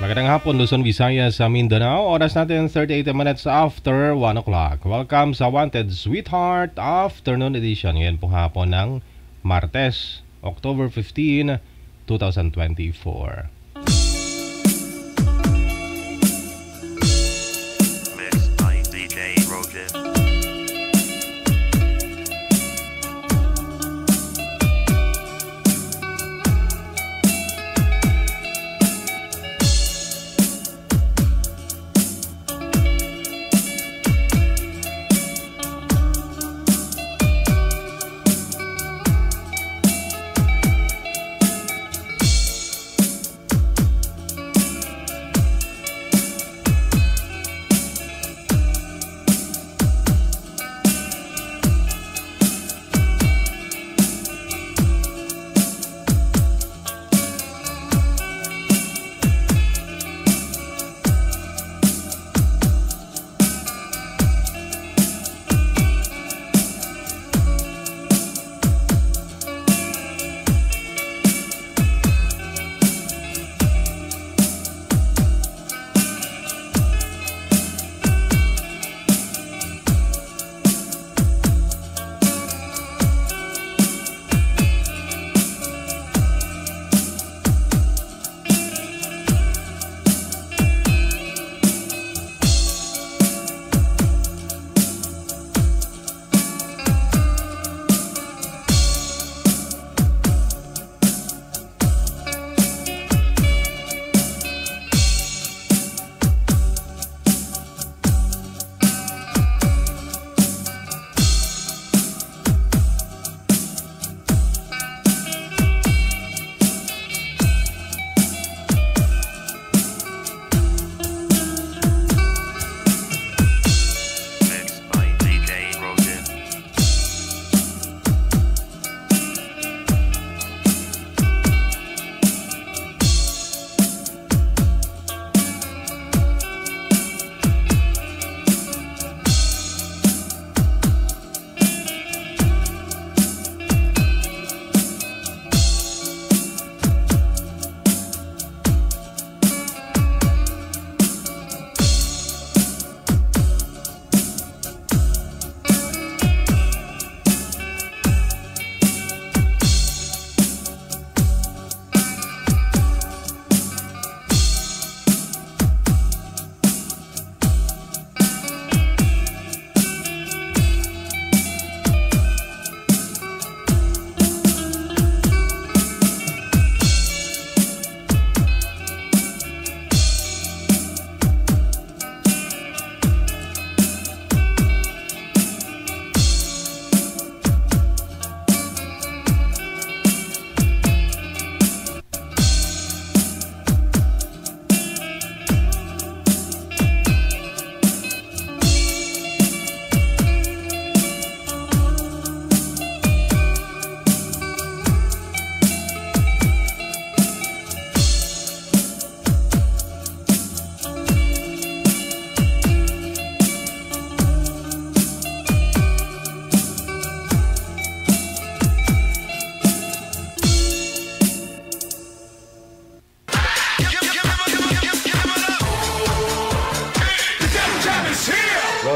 Magandang hapon, Luzon, Visayas, sa Mindanao. Oras natin 38 minutes after 1 o'clock. Welcome sa Wanted Sweetheart Afternoon Edition. Ngayon pong hapon ng Martes, October 15, 2024. Mixed by DJ Roger.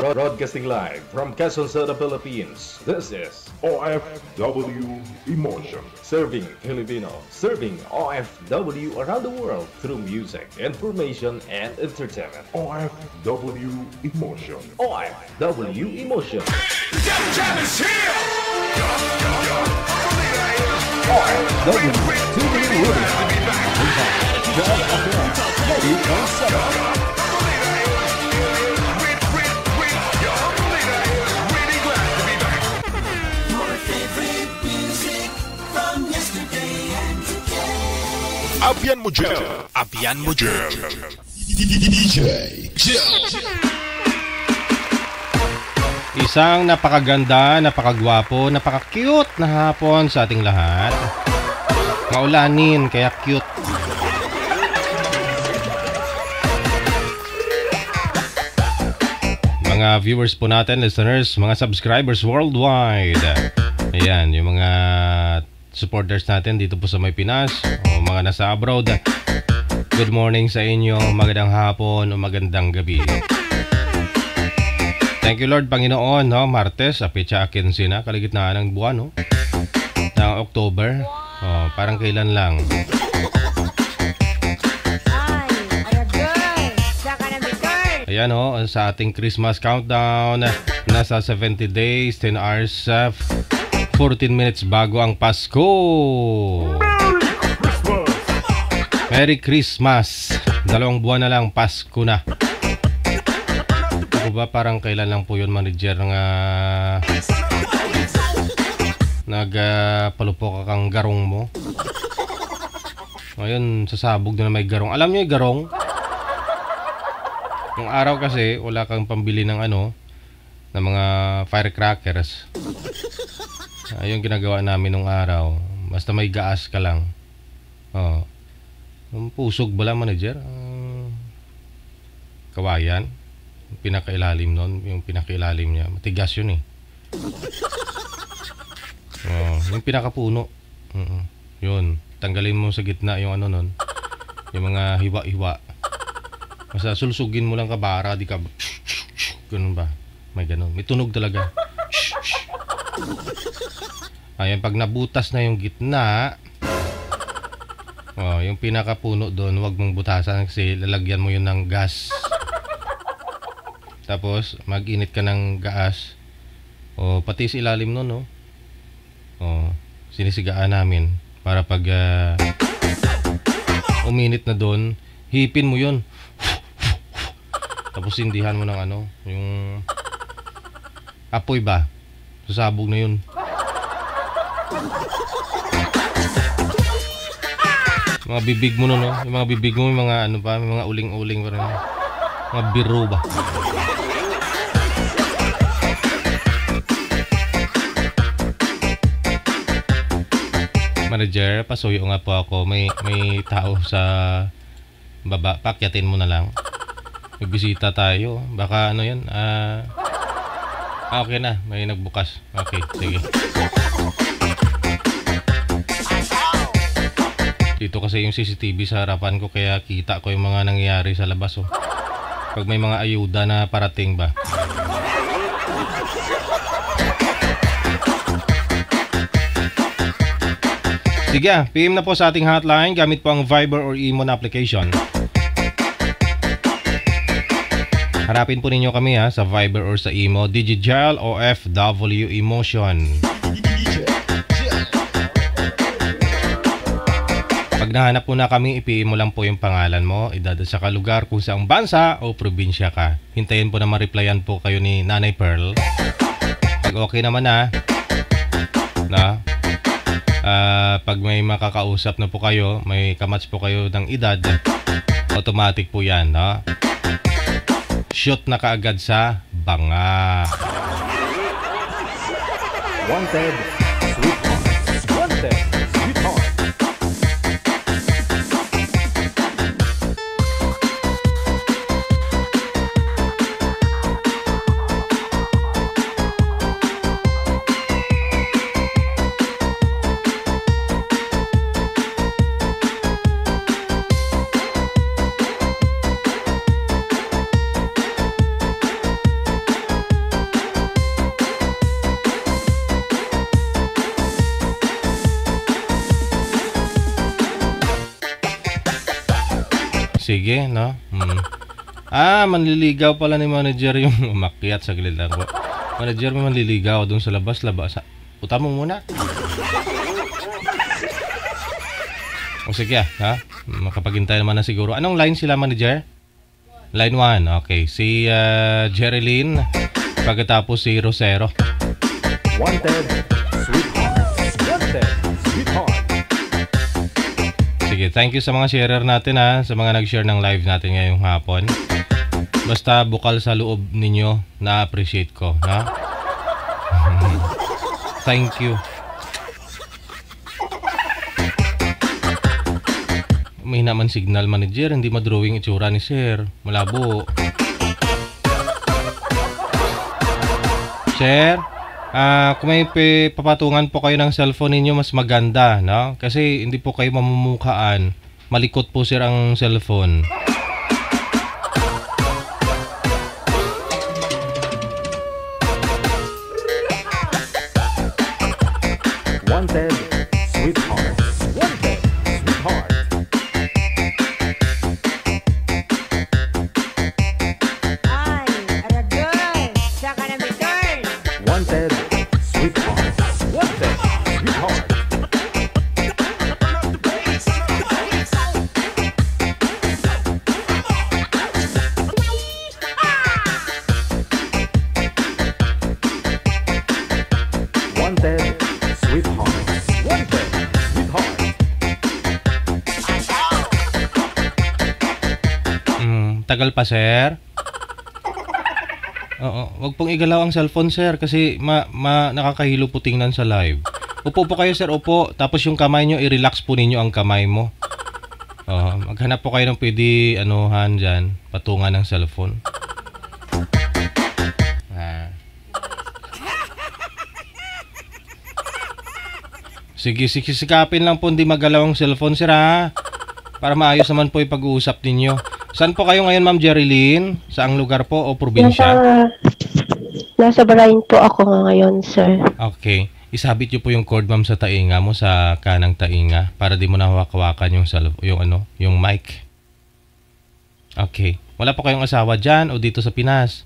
Broadcasting live from Quezon City, Philippines. This is OFW Emotion. Serving Filipino, serving OFW around the world through music, information, and entertainment. OFW Emotion. OFW Emotion. Jam is here! OFW TV Radio. Ready on 7. Abian mo dyan! Abian mo dyan! DJ Isang napakaganda, napakagwapo, napaka-cute na hapon sa ating lahat. Maulanin, kaya cute. Mga viewers po natin, listeners, mga subscribers worldwide. Ayan, yung mga supporters natin dito po sa may Pinas o mga nasa abroad. Good morning sa inyo, magandang hapon o magandang gabi. Thank you Lord Panginoon, no? Martes, apitsa 15 na, kaligitnaan ng buwan, no? Ng October. Oh, parang kailan lang. Ayan o, sa ating Christmas countdown, nasa 70 days, 10 hours, 14 minutes bago ang Pasko. Merry Christmas! 2 buwan na lang, Pasko na. Ako ba parang kailan lang po yun, manager, nga nagpalupok kang garong mo. Ngayon, sasabog na may garong. Alam niyo yung garong? Yung araw kasi, wala kang pambili ng ano, ng mga firecrackers. Yung ginagawa namin nung araw. Basta may gaas ka lang. Oh. Yung pusog ba lang, manager? Kawayan. Yung pinakailalim nun. Yung pinakailalim niya. Matigas yun eh. Oh, yung pinakapuno. Yun. Tanggalin mo sa gitna yung ano nun. Yung mga hiwa-hiwa. Basta sulsugin mo lang kabara, di ka ganun ba? May ganun. May tunog talaga. Ayan, pag nabutas na yung gitna, oh, yung pinakapuno doon, huwag mong butasan kasi lalagyan mo yun ng gas. Tapos, mag-init ka ng gas. O, pati sa ilalim nun, no? O, sinisigaan namin para pag uminit na doon, hipin mo yun. Tapos sindihan mo ng ano, yung apoy ba? Sasabog na yun. Mga bibig mo no, no? Yung mga bibig mo, yung mga ano pa, yung mga uling-uling pa rin. Mga biro ba? Manager, pasuyo nga po ako. May tao sa baba. Pakyatin mo na lang. May bisita tayo. Baka ano yan? Okay na. May nagbukas. Okay, sige. Dito kasi yung CCTV sa harapan ko, kaya kita ko yung mga nangyayari sa labas. Oh. Pag may mga ayuda na parating ba. Sige, PM na po sa ating hotline. Gamit po ang Viber or Imo na application. Harapin po ninyo kami sa Viber or sa Imo. Digital OFW Emotion. Pag nahanap po na kami, i-PM mo lang po yung pangalan mo, edad at saka lugar kung saang bansa o probinsya ka. Hintayin po na ma-replyan po kayo ni Nanay Pearl. Pag okay naman pag may makakausap na po kayo, may kamatch po kayo ng edad, automatic po yan, no? Shoot na kaagad sa banga. Wanted, sweetheart. Wanted, sweetheart. Sige, no? Manliligaw pala ni manager yung umakyat sa gilid lang po. Manager, may manliligaw doon sa labas. Puta mo muna. O sige, ha? Makapaghintay naman na siguro. Anong line sila, manager? Line 1, okay. Si Jerilyn, pagkatapos si Rosero. Wanted, sweetheart. Wanted, sweetheart. Sige, thank you sa mga sharer natin sa mga nag-share ng live natin ngayong hapon. Basta bukal sa loob ninyo, na-appreciate ko, ha? Thank you. May naman signal, manager, hindi madrawing itsura ni sir. Malabo. Sir, kung may papatungan po kayo ng cellphone ninyo, mas maganda, no? Kasi hindi po kayo mamumukhaan. malikot po sir ang cellphone. Wanted, sweetheart. Wanted, sweetheart. Ay, aragay! Saka na bitin! Wanted, sweetheart. Wanted, sweetheart. Wanted, sweetheart. Wanted, sweetheart. Tagal pa sir. Oo, wag pong igalaw ang cellphone sir kasi nakakahilo po tingnan sa live. Upo po kayo sir, upo. Tapos yung kamay nyo, i-relax po ninyo ang kamay mo. Maghanap po kayo ng pwede anuhan dyan, patungan ng cellphone. Sige, sikapin lang po hindi magalaw ang cellphone sir ha. Para maayos naman po yung pag-uusap ninyo. Saan po kayo ngayon Ma'am Jerilyn? Saang lugar po o probinsya? Nasa Balayin po ako ngayon, sir. Okay. Isabit nyo po yung cord ma'am sa tainga mo, sa kanang tainga, para di mo na hawak-hawakan yung mic. Okay. Wala po kayong asawa dyan o dito sa Pinas?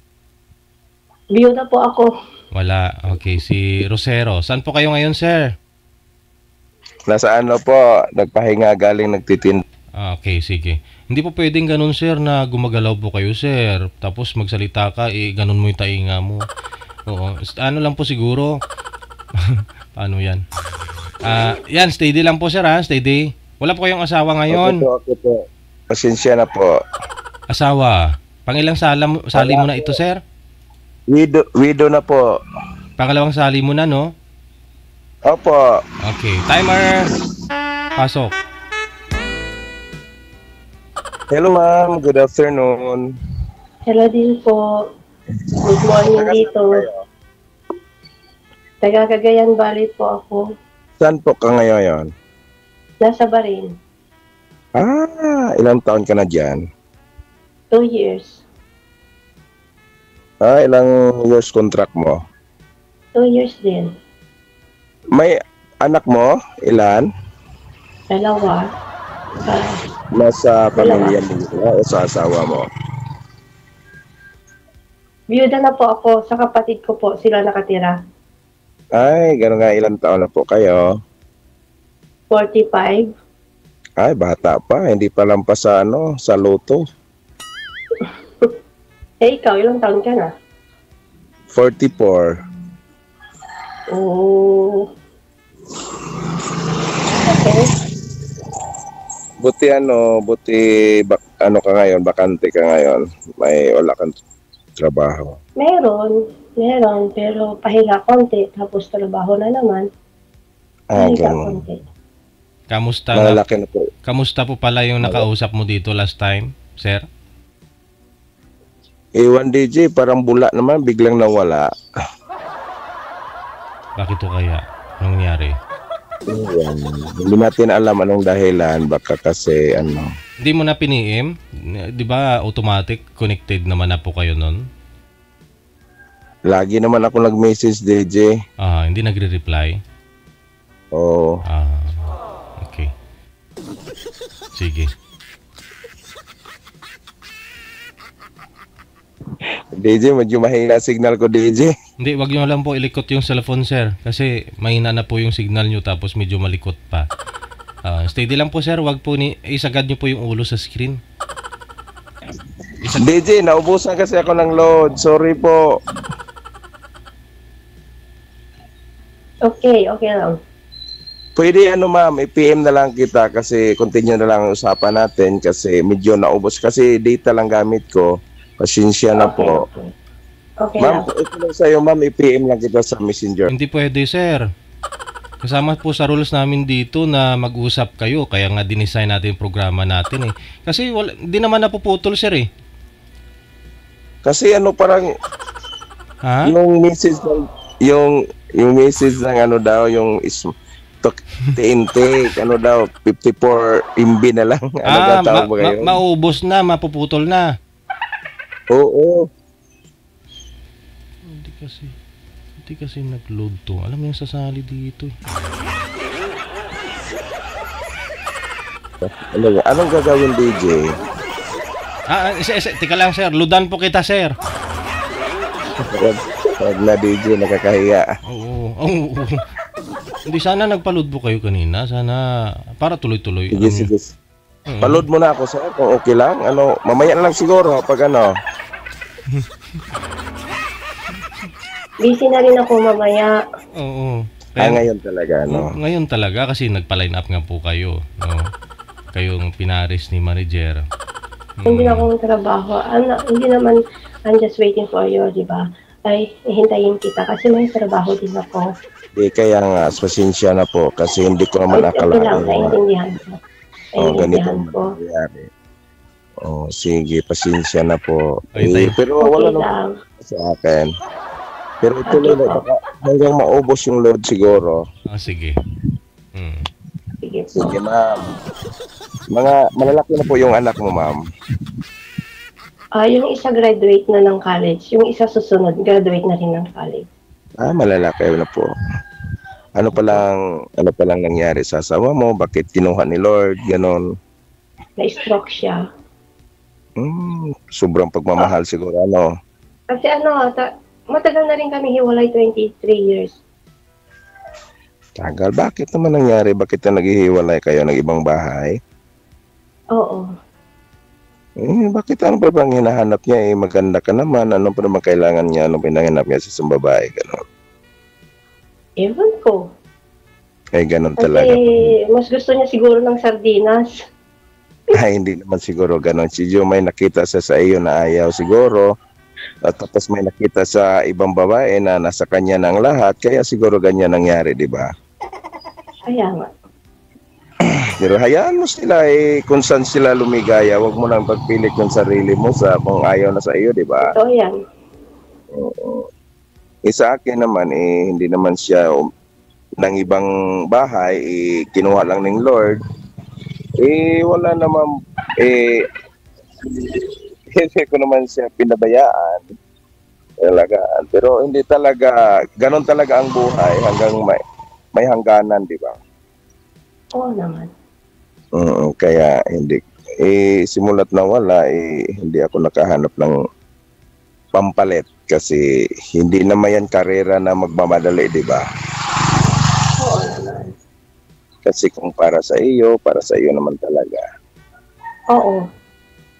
Biyuda po ako. Wala. Okay. Si Rosero. Saan po kayo ngayon sir? Nasa ano po, nagpahinga galing nagtitinda. Okay, sige. Hindi po pwedeng ganun sir na gumagalaw po kayo sir. Tapos magsalita ka, ganun mo yung tainga mo. Oo. Ano lang po siguro. Paano yan? Yan, steady lang po sir ha, steady. Wala po kayong asawa ngayon? Okay po. Pasensya na po. Asawa. Pangilang sali mo na ito sir? Widow na po. Pangalawang sali mo na no? Opo. Okay, timer. Pasok. Hello ma'am, good afternoon. Hello din po. Good morning dito. Taga Cagayan Valley po ako. Saan po ka ngayon? Nasa Barin. Ilang taon ka na dyan? 2 years. Ilang years contract mo? 2 years din. May anak mo? Ilan? Dalawa. Nasa pamilya mo o sa asawa mo? Biyuda na po ako. Sa kapatid ko po sila nakatira. Ay, gano'n nga, ilang taon na po kayo? 45. Ay, bata pa. Hindi pa lampas sa sa loto. Ikaw, ilang taon ka na? 44. Oh. Okay. Buti ka ngayon, bakante ka ngayon. Wala kang trabaho. Meron, pero pahinga konti, tapos trabaho na naman. Pahinga Ganun. konti. Malalaki na po. Kamusta po pala yung nakausap mo dito last time, sir? Ewan DJ, parang bula naman, biglang nawala. Bakit to kaya? Anong nangyari? Hindi natin alam anong dahilan, baka kasi Hindi mo na piniim? Di ba automatic connected naman na po kayo nun? Lagi naman ako nag-message DJ. Hindi nagre-reply? Oo. Okay. Sige. DJ, medyo mahina signal ko DJ. Hindi, wag nyo lang po ilikot yung cellphone sir. Kasi mahina na po yung signal nyo tapos medyo malikot pa. Steady lang po sir, wag po isagad nyo po yung ulo sa screen. DJ, naubusan kasi ako ng load. Sorry po. Okay lang. Pwede ma'am, i-PM na lang kita kasi continue na lang ang usapan natin kasi medyo naubos. Kasi data lang gamit ko. Pasensya na po. Okay Ma'am, lang. ito lang sa'yo ma'am, i-PM lang kita sa messenger. Hindi pwede sir. Kasama po sa rules namin dito na mag-usap kayo. Kaya nga dinesign natin yung programa natin eh. Kasi hindi naman napuputol sir eh. Kasi parang Ha? yung message ng yung message ng daw yung TNT, ano daw, 54 MB na lang. Ano daw tawag ba kayo? Maubos na, mapuputol na. Oo. Hindi kasi nag-load to. Alam mo yung sasali dito eh. Anong gagawin, DJ? Tika lang sir, loadan po kita sir. Wag na, DJ, nakakahiya. Oo. Hindi, sana nagpa-load po kayo kanina. Sana para tuloy-tuloy. Sige. Paload mo na ako, sir, kung okay lang. Ano, mamaya na lang siguro pag ano. Busy na rin ako mamaya. Oo. Ngayon talaga, no? Ngayon talaga kasi nagpa-line up nga po kayo. No? Kayong pinaris ni manager. Hindi na akong trabaho. Hindi naman, I'm just waiting for you, di ba? Ay, hintayin kita kasi may trabaho din ako. Kaya nga, pasensya na po kasi hindi ko naman Ito akalain. lang, naiintindihan ko. Ganito Naiintindihan ko. mangyayari. Sige, pasensya na po. Ay, pero Okay wala lang. naman sa akin. Pero tuloy na, hanggang maubos yung load siguro. Sige. Sige po. Sige, ma'am. Malalaki na po yung anak mo, ma'am. Yung isa graduate na ng college. Yung isa susunod, graduate na rin ng college. Malalaki na po. Ano pa lang nangyari sa asawa mo? Bakit kinuha ni Lord? Ganon. Na-stroke siya. Sobrang pagmamahal siguro, ano? Kasi matagal na rin kami hiwalay, 23 years. Tagal. Bakit naman nangyari? Bakit na naghihiwalay kayo ng ibang bahay? Oo. Bakit ano pa bang hinahanap niya? Maganda ka naman. Ano pa naman kailangan niya? Ano hinahanap niya sa isang babae? Ganon. Ewan ko. Ganon Kasi talaga. mas gusto niya siguro ng sardinas. Hindi naman siguro ganon. Si Jo may nakita sa iyo na ayaw siguro. At tapos may nakita sa ibang babae na nasa kanya ng lahat. Kaya siguro ganyan nangyari, di ba? Kaya nga. Pero hayaan mo sila kung saan sila lumigaya. Huwag mo nang pagpilit yung sarili mo sa kung ayaw na sa iyo, di ba? Ito yan. Oo. Sa akin naman, hindi naman siya ng ibang bahay, kinuha lang ng Lord. Wala naman, hindi ko naman siya pinabayaan. Talagaan. Pero hindi talaga, ganon talaga ang buhay hanggang may hangganan, di ba? Oo naman. Kaya hindi simulat na wala hindi ako nakahanap ng pampalit kasi hindi naman yan karera na magmamadali, di ba? Oo naman. Kasi kung para sa iyo naman talaga. Oo.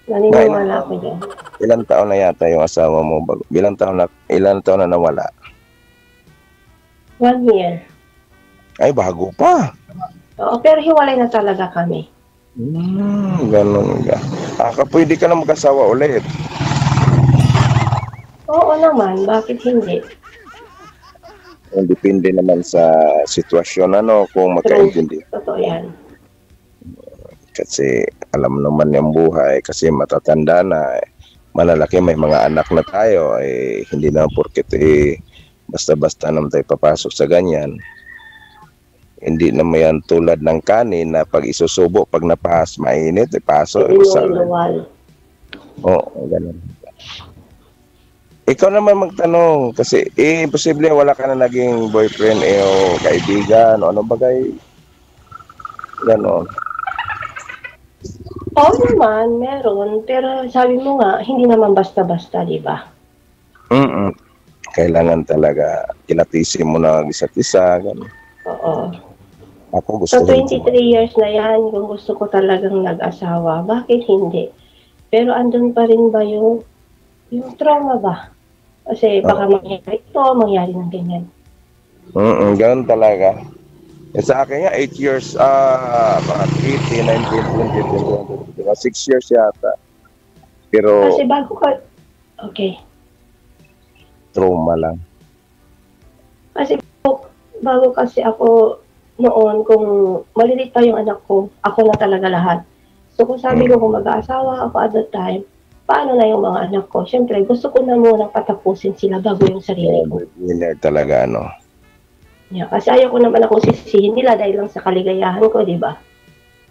Naniniwala ko dyan. Ilang taon na yata yung asawa mo? Ilang taon na nawala? 1 year. Ay, bago pa. Oo, pero hiwalay na talaga kami. Ganun nga. Pwede ka na mag-asawa ulit. Oo naman, bakit hindi? Depende naman sa sitwasyon, kung magkaintindi. Totoo yan. Kasi alam naman yung buhay, kasi matatanda na, malalaki, may mga anak na tayo, hindi na porket basta-basta naman tayo papasok sa ganyan. Hindi naman yan tulad ng kanin na pag isusubo, pag napahas, mainit, paso. Inuwal. Oo, ganun. Ikaw naman magtanong, kasi posible wala ka na naging boyfriend o kaibigan o ano bagay. Ganon. Oo naman, meron. Pero sabi mo nga, hindi naman basta-basta, di ba? Kailangan talaga kilatisin mo na isa't isa. Ganun. Oo. Ako gusto So, 23 years na yan, kung gusto ko talagang nag-asawa, bakit hindi? Pero andun pa rin ba yung trauma ba? Kasi baka mangyari ito, mangyari ng ganyan. Ganun talaga. Sa akin nga, 8 years, 18, 19, 20, 21, 6 years yata. Pero, Kasi bago ka, okay. trauma lang. Kasi bago kasi ako noon, kung malilit pa yung anak ko, ako na talaga lahat. So kung sabi ko kung mag-aasawa ako at that time, paano na yung mga anak ko? Siyempre, gusto ko na munang patapusin sila bago yung sarili ko. Winner talaga, Yeah, kasi ayoko naman akong sisihin nila dahil lang sa kaligayahan ko, di ba?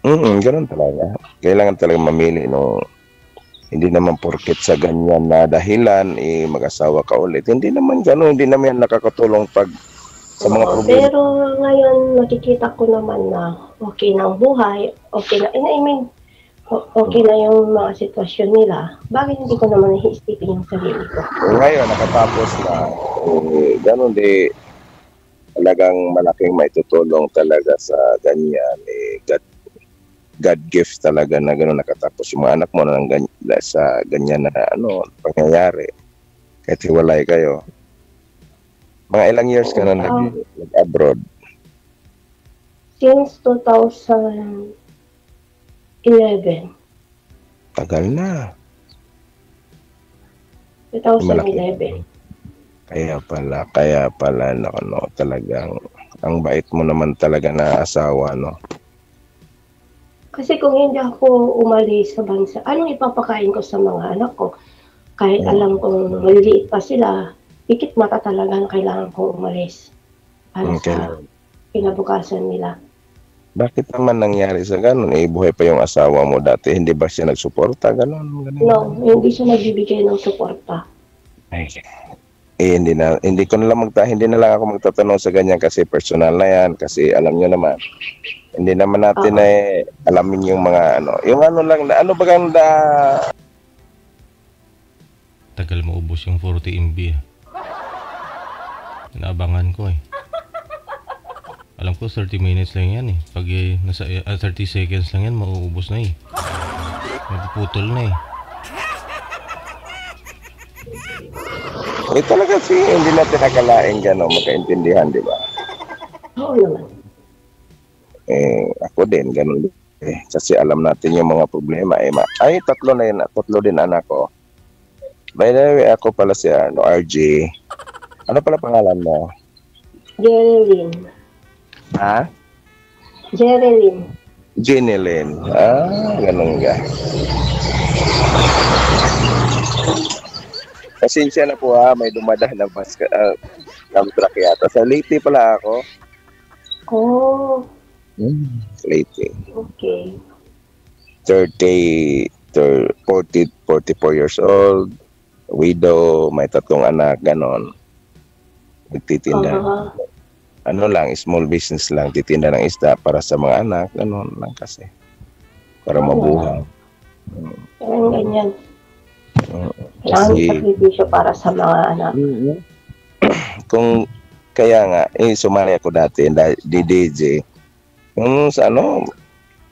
Ganun talaga. Kailangan talaga mamili no. Hindi naman porket sa ganyan na dahilan mag-asawa ka ulit. Hindi naman gano'n, hindi naman yan nakakatulong pag sa mga Oo, problema. pero ngayon nakikita ko naman na okay na ang buhay, okay na, okay na yung mga sitwasyon nila. Bakit hindi ko naman i-isipin yung sarili ko? Ngayon, nakatapos na, gano'n talagang malaking maitutulong talaga sa ganyan. God gift talaga na gano'n nakatapos yung mga anak mo na sa ganyan na pangyayari. Kahit hiwalay kayo. Mga ilang years ka na nag-abroad? Since 2011. Tagal na. 2011. Kaya pala talagang ang bait mo naman talaga na asawa, no? Kasi kung hindi ako umalis sa bansa, anong ipapakain ko sa mga anak ko? Kahit alam kong maliliit pa sila, pikit mata talagang kailangan kong umalis para sa kinabukasan nila. Bakit naman nangyari sa ganun? Buhay pa yung asawa mo dati, hindi ba siya nagsuporta? Ganun. No, hindi siya nagbibigay ng suporta. Ay, hindi na lang ako magtatanong sa ganyan kasi personal na yan, kasi alam nyo naman. Hindi naman natin alamin yung mga lang na ano bagang Tagal mo ubos yung 40 MB. Inaabangan ko eh. Alam ko 30 minutes lang yan eh. Pag nasa 30 seconds lang yan, mauubos na eh. Mapuputol na eh. talaga hindi natin nakalain gano'n, magkaintindihan, di ba? Oo naman. Ako din, ganun din. Kasi alam natin yung mga problema. Tatlo din anak ko. By the way, ako pala si RJ. Ano pala pangalan mo? Jerilyn. Ha? Jerilyn. Jeneline. Ganun nga. Pasensya na po may dumadahan ng ng truck yata. Sa Leyte pala ako. Oh. Leyte. Okay. 44 years old. Widow, may 3 anak, ganon. Nagtitinda. Small business lang, titinda ng isda para sa mga anak, ganon lang kasi. Para mabuhay. Ganyan. Kailangan sakripisyo para sa mga anak. Kung kaya nga, sumali ako dati, di DJ.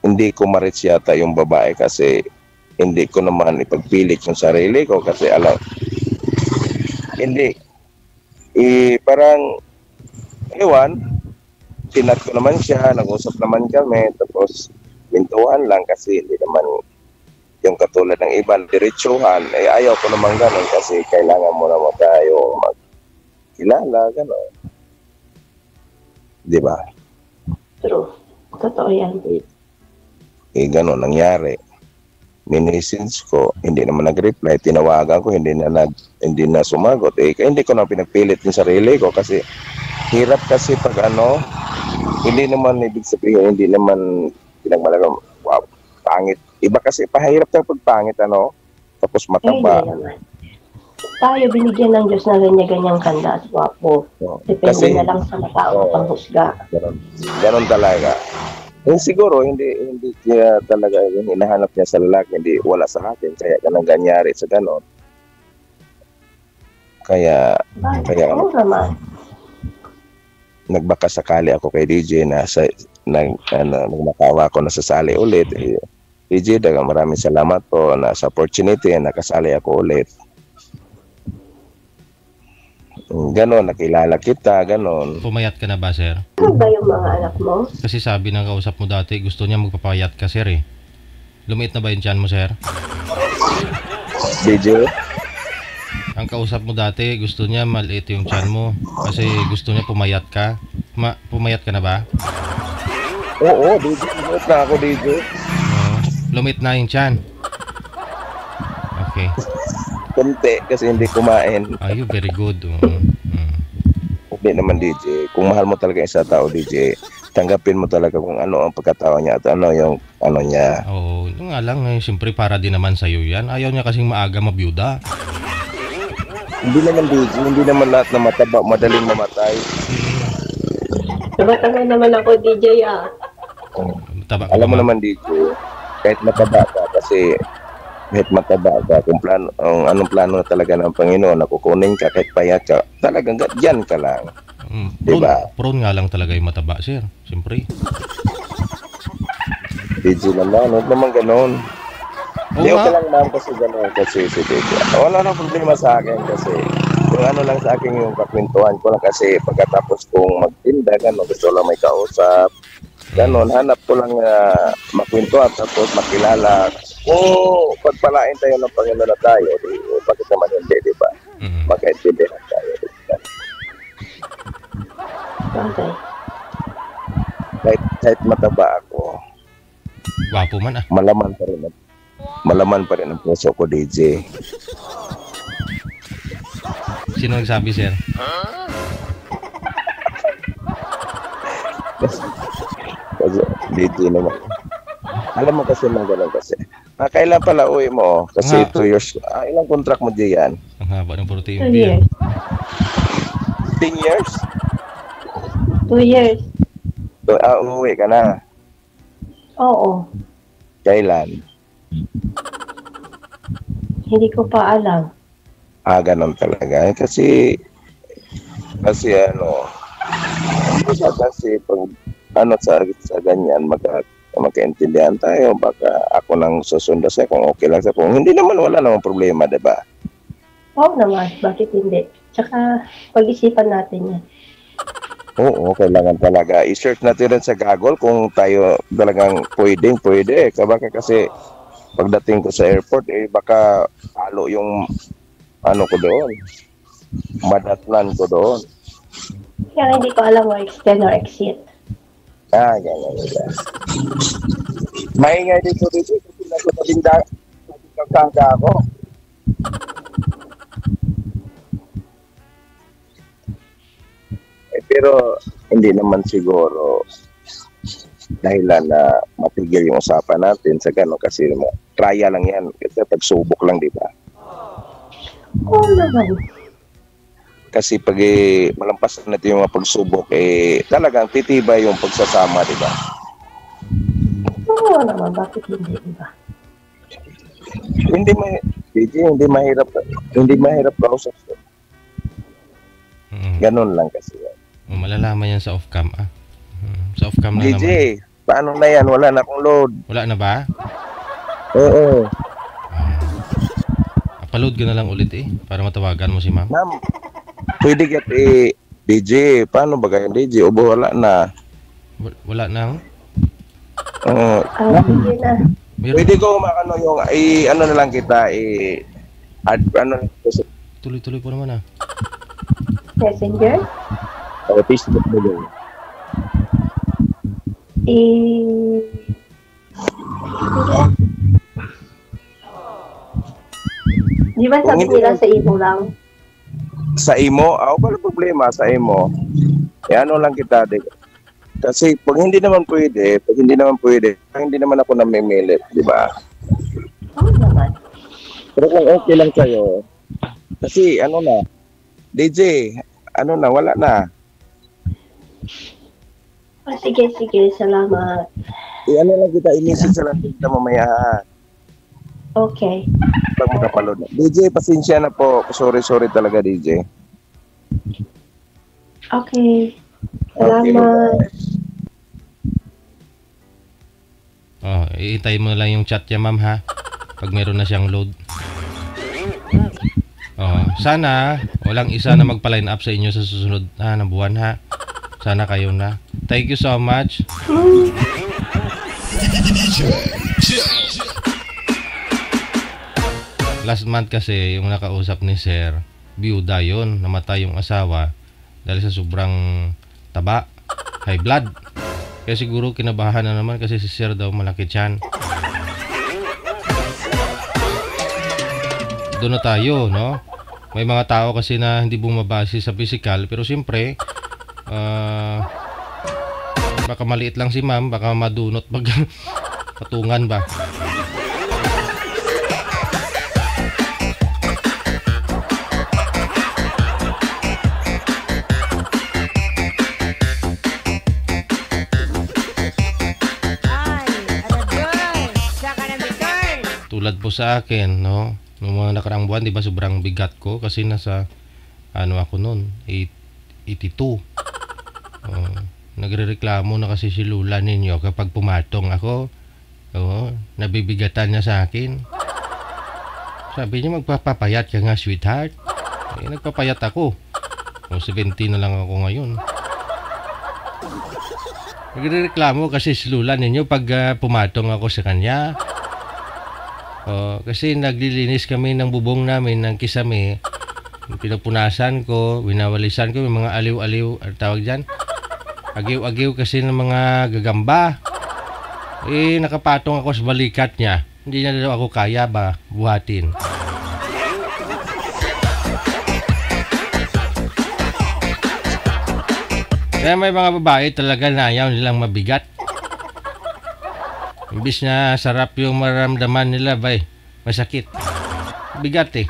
Hindi ko ma-reach yata yung babae kasi hindi ko naman ipagpilit yung sarili ko kasi hindi. Parang, tinat ko naman siya, nag-usap naman kami, tapos mintuhan lang kasi hindi naman yung katulad ng iba, diretsuhan. Ayaw ko naman ganun kasi kailangan mo naman tayo magkilala, ganun. Di ba? True. Totoo yan. Ganun nangyari. Minisins ko, hindi naman nag-reply, tinawagan ko, hindi na sumagot. Hindi ko na pinagpilit yung sarili ko kasi hirap kasi pag hindi naman ibig sabihin, hindi naman pinagmalagang, wow, pangit. Iba kasi pahirap tayo pag pangit, tapos mataba. Tayo binigyan ng Diyos na ganyan-ganyang kanda at wapo. Depende kasi, na lang sa matao pang husga. Ganun talaga. Siguro, hindi niya talaga yung hinahanap niya sa lalaki, hindi wala sa akin. Kaya ganang ganyari sa ganon. Kaya nagbaka sakali ako kay DJ na nagmakawa ko na sasali ulit. DJ, maraming salamat po na sa opportunity na nakasali ako ulit. Ganon, nakilala kita, ganon. Pumayat ka na ba, sir? Ano ba yung mga anak mo? Kasi sabi ng kausap mo dati, gusto niya magpapayat ka, sir eh. Lumiit na ba yung tiyan mo, sir? DJ? Ang kausap mo dati, gusto niya maliit yung tiyan mo. Kasi gusto niya pumayat ka. Pumayat ka na ba? Oo, DJ. Lumiit na ako, DJ. Lumit na yung tiyan. Okay. Kunti kasi hindi kumain. Very good. Hindi naman DJ. kung mahal mo talaga isa tao, DJ, tanggapin mo talaga kung ano ang pagkatao niya at ano yung ano niya. Oo, yun nga lang, siyempre para din naman sa'yo yan. Ayaw niya kasing maaga mabiyuda. Hindi naman, DJ, hindi naman lahat na mataba, madaling mamatay. Nabatanga naman ako, DJ ah. Taba ka Alam mo ba? naman, DJ, kahit mataba ka, kasi kahit mataba ka, kung plano, anong plano na talaga ng Panginoon, na kukunin ka, kahit payat ka, talagang dyan ka lang. Diba? Prone nga lang talaga yung mataba, sir. Siyempre. DJ naman, huwag naman ganun. Oo Hindi, okay nga. lang ma'am kasi gano'n kasi si DJ. Wala nang problema sa akin kasi yung ano lang sa akin yung kakwentuhan ko lang kasi pagkatapos kong magtinda, gano'n, gusto lang may kausap. Gano'n, hanap ko lang makwentuhan tapos makilala. Kung pagpalain tayo ng Panginoon na tayo, bakit naman hindi, di ba? Magkaintindihan tayo. Diba? Okay. Kahit mataba ako, Gwapo man ah. malaman pa rin ang puso ko, DJ. Sino nagsabi, sir? Kasi DJ naman. Alam mo kasi nang gano'n kasi. Kailan pala uwi mo? Kasi 2 years. Ilang contract mo diyan? Ang haba ng 2 protein years. 10 years? 2 years. Uuwi ka na. Oo. Kailan? Hindi ko pa alam. Ganun talaga. Kasi ano, kasi pag ano sa ganyan, magkaintindihan tayo, baka ako nang susundo siya kung okay lang siya. Kung hindi naman, wala namang problema, diba? Oo naman, bakit hindi? Tsaka pag-isipan natin yan. Oo, kailangan talaga. I-search natin rin sa Google kung tayo talagang pwede. Baka kasi pagdating ko sa airport, baka halo yung ano ko doon. Madatnan ko doon. Kaya hindi ko alam mo extend or exit. Ganyan. Maingay dito kasi nagsasabi kagkaga ako. Pero hindi naman siguro dahilan na matigil yung usapan natin sa gano'n kasi trya lang yan. Kasi pagsubok lang, di ba? Oo naman. Kasi pag malampasan natin yung mga pagsubok, talagang titibay yung pagsasama, di ba? Oo naman, bakit hindi, di ba? Hindi mahirap kausap. Ganun lang kasi yan. Malalaman yan sa off-cam ah. Sa off-cam na naman. DJ, paano na yan? Wala na akong load. Wala na ba? Oo. Upload ka na lang ulit para matawagan mo si ma'am. Ma'am, pwede ka DJ, paano ba kayo DJ? Ubo, wala na. Wala na? Sige na. Pwede ko makano yung, ano na lang kita, Tuloy-tuloy po naman ah. Messenger? Facebook mo yun. Di ba sabi nila sa imo lang? Sa imo? Wala problema sa imo. Ano lang kita, kasi pag hindi naman pwede, hindi naman ako namimilit, di ba? Oo naman. Pero kung okay lang sa'yo, kasi ano na, DJ, ano na, wala na. Sige, salamat. Ano lang kita, i-message lang kita mamaya. Okay. Pag makapaload na. DJ, pasensya na po. Sorry talaga, DJ. Okay. Salamat. Iintay mo lang yung chat niya, ma'am, ha? Pag meron na siyang load. Sana walang isa na magpa-line up sa inyo sa susunod na buwan, ha? Sana kayo na. Thank you so much. Last month kasi yung nakausap ni Sir, biyuda yun, namatay yung asawa dahil sa sobrang taba, high blood. Kaya siguro kinabahan na naman kasi si Sir daw malaki tiyan. Doon na tayo, no? May mga tao kasi na hindi bumabase sa physical, pero siyempre Baka maliit lang si ma'am, baka madunot pag patungan ba. Ay, arador. Saka na bitor. Tulad po sa akin, no? Noong mga nakaraang buwan, di ba, sobrang bigat ko kasi nasa, ako noon, 82. Nagrereklamo na kasi si Lula ninyo kapag pumatong ako. Nabibigatan niya sa akin. Sabi niya, magpapapayat ka nga, sweetheart. Nagpapayat ako. 70 na lang ako ngayon. Nagrereklamo kasi si Lula ninyo pag pumatong ako sa kanya. Kasi naglilinis kami ng bubong namin ng kisame. Pinapunasan ko, winawalisan ko, may mga aliw-aliw, tawag dyan. Agiw-agiw kasi ng mga gagamba. Nakapatong ako sa balikat niya. Hindi na daw ako kaya ba buhatin. Kaya may mga babae talaga na ayaw nilang mabigat. Imbis na sarap yung maramdaman nila, bay, masakit. Bigat eh.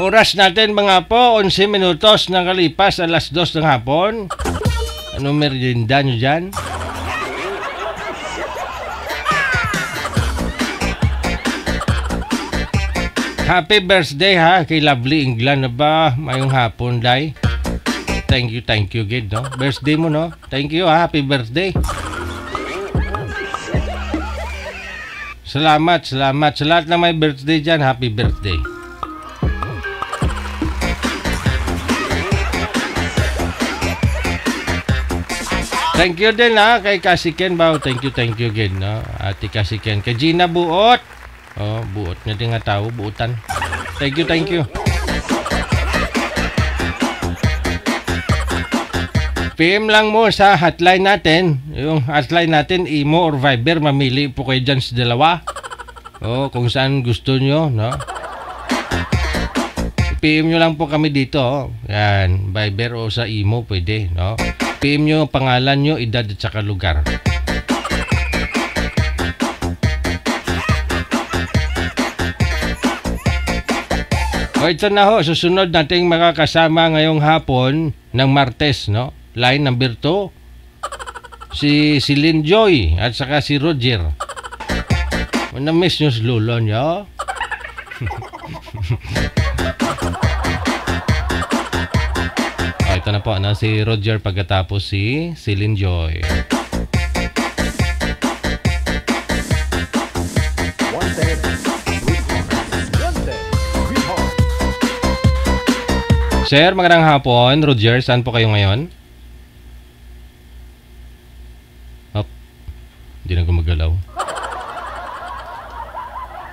Oras natin mga po, 11 minutos na kalipas alas 2 ng hapon. Anong merienda nyo dyan? Happy birthday ha kay Lovely England na ba? Mayong hapon, day. Thank you, Gid, no? Birthday mo, no? Thank you ha, happy birthday. Salamat sa lahat na may birthday dyan, happy birthday. Thank you din ha kay Kasiken ba? Thank you Gid, no? Ate Kasiken. Kay Gina Buot. Buot na din nga tao, buutan. Thank you. PM lang mo sa hotline natin. Yung hotline natin, Imo or Viber, mamili po kayo dyan sa dalawa. Kung saan gusto nyo, no? PM nyo lang po kami dito. Yan, Viber o sa Imo, pwede, no? PM nyo pangalan nyo, edad at saka lugar. Ito na ho, susunod nating makakasama ngayong hapon ng Martes, no? Line number 2, si Celine Joy at saka si Roger. Na-miss nyo si Lolo nyo? Ito na po, si Roger pagkatapos si Celine Joy. Sir, magandang hapon. Roger, saan po kayo ngayon? Hindi na gumagalaw.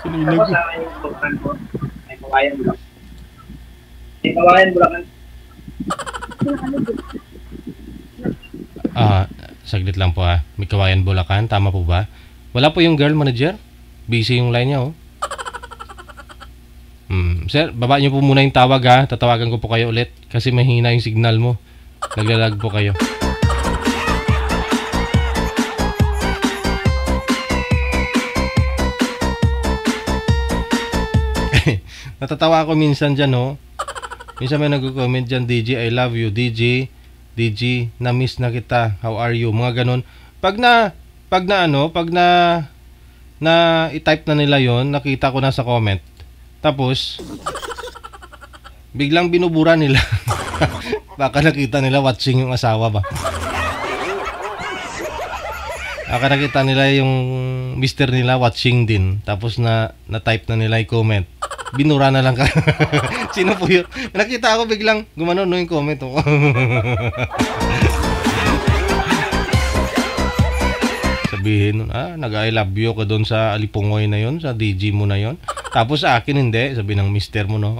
Kanina ko. May kawayan Bulacan. Saglit lang po ha. May Kawayan Bulacan, tama po ba? Wala po yung girl manager? Busy yung line niya, oh. Sir, baba niyo po muna yung tawag ha. Tatawagan ko po kayo ulit kasi mahina yung signal mo. Naglalag po kayo. Natatawa ako minsan dyan, oh. Minsan may nag-comment dyan, DJ, I love you. DJ, na-miss na kita. How are you? Mga ganun. Pag i-type na nila yon, nakita ko na sa comment. Tapos, biglang binubura nila. Baka nakita nila watching yung asawa ba? Baka nakita nila yung mister nila watching din. Tapos na-type na nila yung comment. Binura na lang ka. Sino po yun? Nakita ako biglang gumano no yung comment. Sabihin, nag-I love you ka doon sa Alipungoy na yon, sa DJ mo na yon. Tapos sa akin hindi, sabi ng mister mo, no.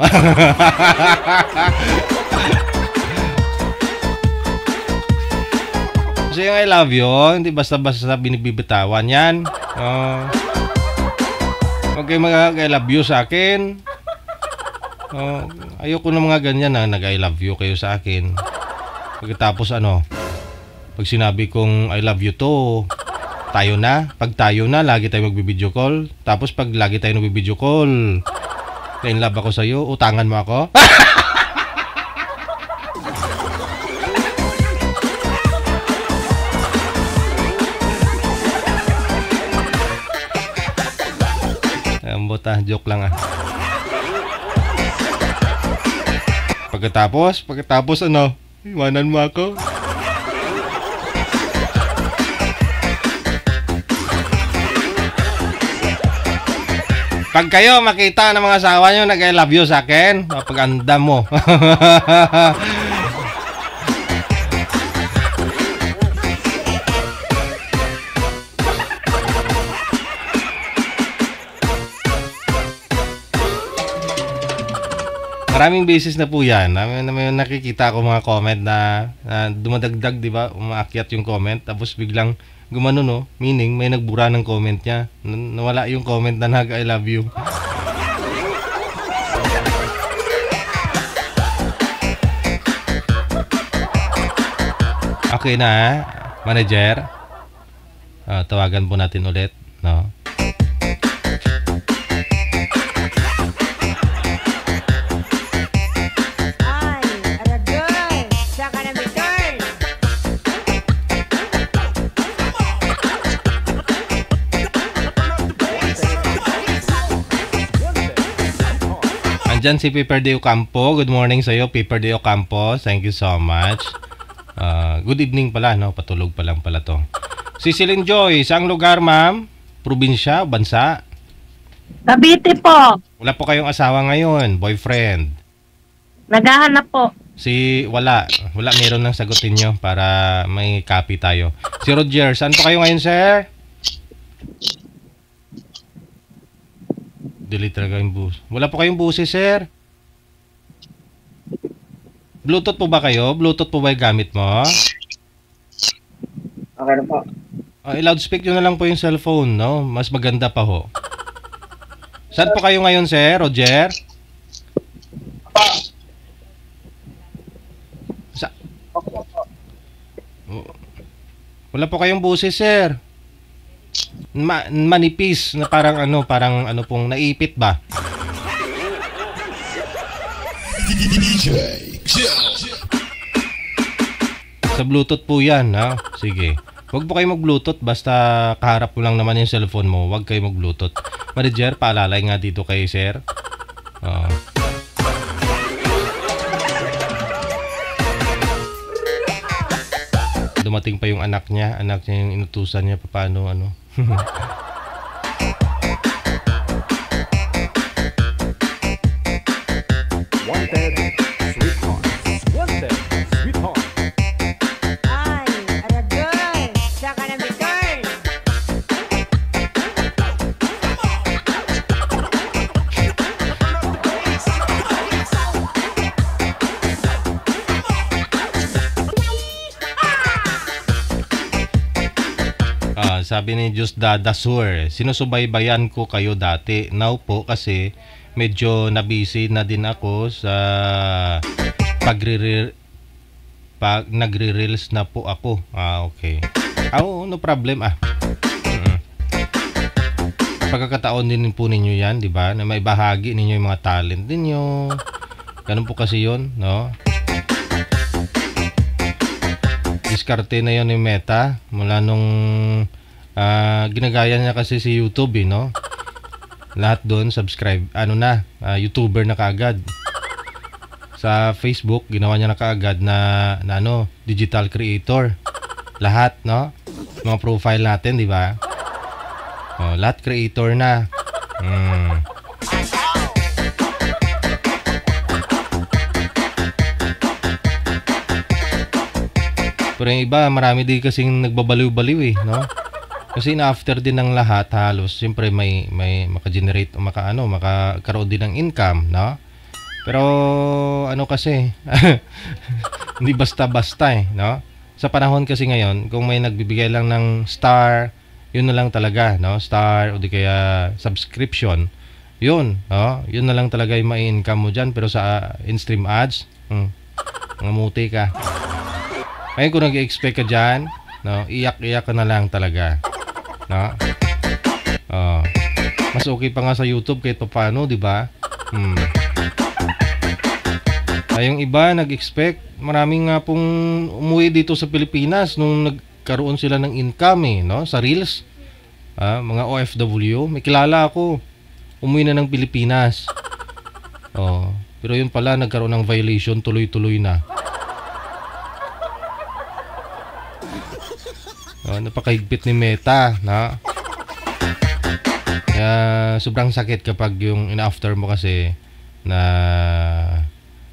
Kasi yung I love you, hindi basta-basta binibibitawan yan. Huwag kayo mag-I love you sa akin. Ayoko ng mga ganyan na nag-I love you kayo sa akin. Pagkatapos pag sinabi kong I love you to, tayo na. Pag tayo na, lagi tayo mag-video call. Tapos pag lagi tayo mag-video call, in love ako sa'yo, utangan mo ako. Joke lang Pagkatapos iwanan mo ako. Pag kayo makita ng mga asawa nyo nag-I love you sa akin, mapag-anda mo. Maraming beses na po yan. May nakikita ako mga comment na dumadagdag, di ba? Umaakyat yung comment. Tapos biglang gumano, no? Meaning, may nagbura ng comment niya. Nawala yung comment na nag-I love you. Okay na, manager. Tawagan po natin ulit, no? Andyan si Piper de Ocampo. Good morning sa iyo, Piper de Ocampo. Thank you so much. Good evening pala, no? Patulog pa lang pala to. Si Celine Joy, saang lugar, ma'am? Probinsya, bansa? Cavite po. Wala po kayong asawa ngayon, boyfriend? Naghahanap po. Wala, meron ng sagutin nyo para may copy tayo. Si Roger, saan po kayo ngayon, sir? Delete talaga yung bus. Wala po kayong buses, sir. Bluetooth po ba kayo? Bluetooth po ba yung gamit mo? Okay na po. I-loudspeak nyo na lang po yung cellphone, no? Mas maganda pa ho. Saan po kayo ngayon, sir? Roger? Wala po kayong buses, sir. Manipis na parang pong naipit ba? Sa Bluetooth po yan, ha? Sige. Huwag po kayo mag-Bluetooth basta kaharap mo lang naman yung cellphone mo. Huwag kayo mag-Bluetooth. Manager, paalalay nga dito kay sir. Dumating pa yung anak niya yung inutusan niya paano Wanted, sweetheart. Wanted, sweetheart. Ay, Aragoy! Saka na return! Sabi ni Diyos Dadasur, sinusubaybayan ko kayo dati. Now po kasi medyo nabisi na din ako sa nagre-reels na po ako. Okay. No problem Pagkakataon din po ninyo yan, di ba? Na may bahagi ninyo yung mga talent ninyo. Ganun po kasi yun, no? Diskarte na yun yung Meta mula nung ginagaya niya kasi si YouTube, no? Lahat doon subscribe, YouTuber na kaagad. Sa Facebook, ginawa niya na kaagad na digital creator. Lahat, no? Mga profile natin, di ba? Lahat creator na. Pero yung iba, marami din kasing nagbabaliw-baliw no? Kasi na-after din ng lahat halos, siyempre may maka-generate o makakaroon din ng income, no? Pero kasi hindi basta-basta no? Sa panahon kasi ngayon, kung may nagbibigay lang ng star, yun na lang talaga, no? Star o di kaya subscription. Yun, no? Yun na lang talaga yung ma-income mo dyan. Pero sa in-stream ads, ngamuti ka. Ngayon kung nag-expect ka dyan, no? Iyak-iyak ka na lang talaga. No? Mas okay pa nga sa YouTube kahit paano, di ba? Yung iba nag-expect, maraming nga pong umuwi dito sa Pilipinas nung nagkaroon sila ng income no? Sa Reels. Mga OFW. May kilala ako, umuwi na ng Pilipinas. Pero yun pala, nagkaroon ng violation, tuloy-tuloy na. Napakahigpit ni Meta, na? Kaya sobrang sakit kapag yung in-after mo kasi na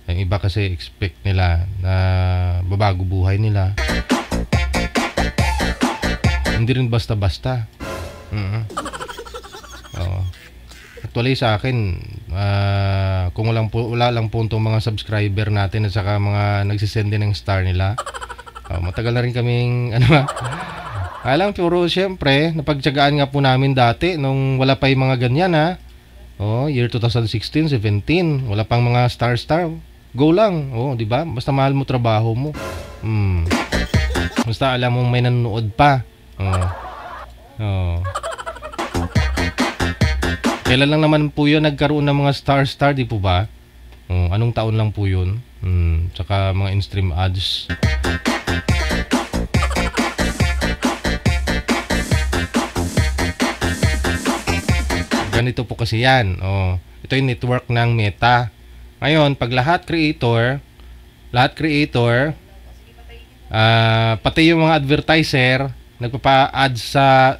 yung iba kasi expect nila na babago buhay nila. Hindi rin basta-basta. Actually sa akin, kung wala lang po itong mga subscriber natin at saka mga nagsisend din ng star nila, matagal na rin kaming alam, pero syempre napagtyagaan nga po namin dati nung wala pa yung mga ganyan year 2016, 17, wala pang mga star. Go lang, di ba? Basta mahal mo trabaho mo. Basta alam mo may nanonood pa. Kailan lang naman po yun nagkaroon ng mga star, di po ba? Anong taon lang po yun? Tsaka mga in-stream ads. Ganito po kasi yan. Ito yung network ng Meta. Ngayon, pag lahat creator, pati yung mga advertiser, nagpapa-ads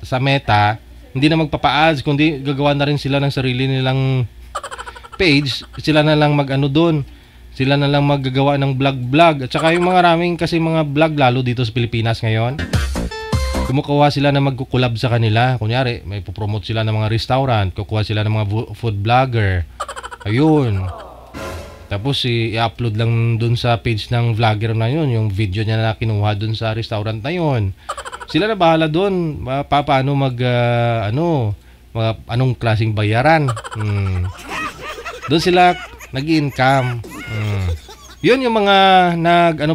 sa Meta, hindi na magpapa-ads, kundi gagawa na rin sila ng sarili nilang page. Sila na lang mag-ano doon. Sila na lang maggagawa ng vlog. At saka yung mga raming kasi mga vlog lalo dito sa Pilipinas ngayon. Kumukuha sila na magkukulab sa kanila. Kunyari, may pupromote sila ng mga restaurant, kukuha sila ng mga food vlogger. Ayun. Tapos i-upload lang dun sa page ng vlogger na yun, yung video niya na kinuha dun sa restaurant na yun. Sila na bahala dun, paano anong klaseng bayaran. Doon sila nag-income. Yun yung mga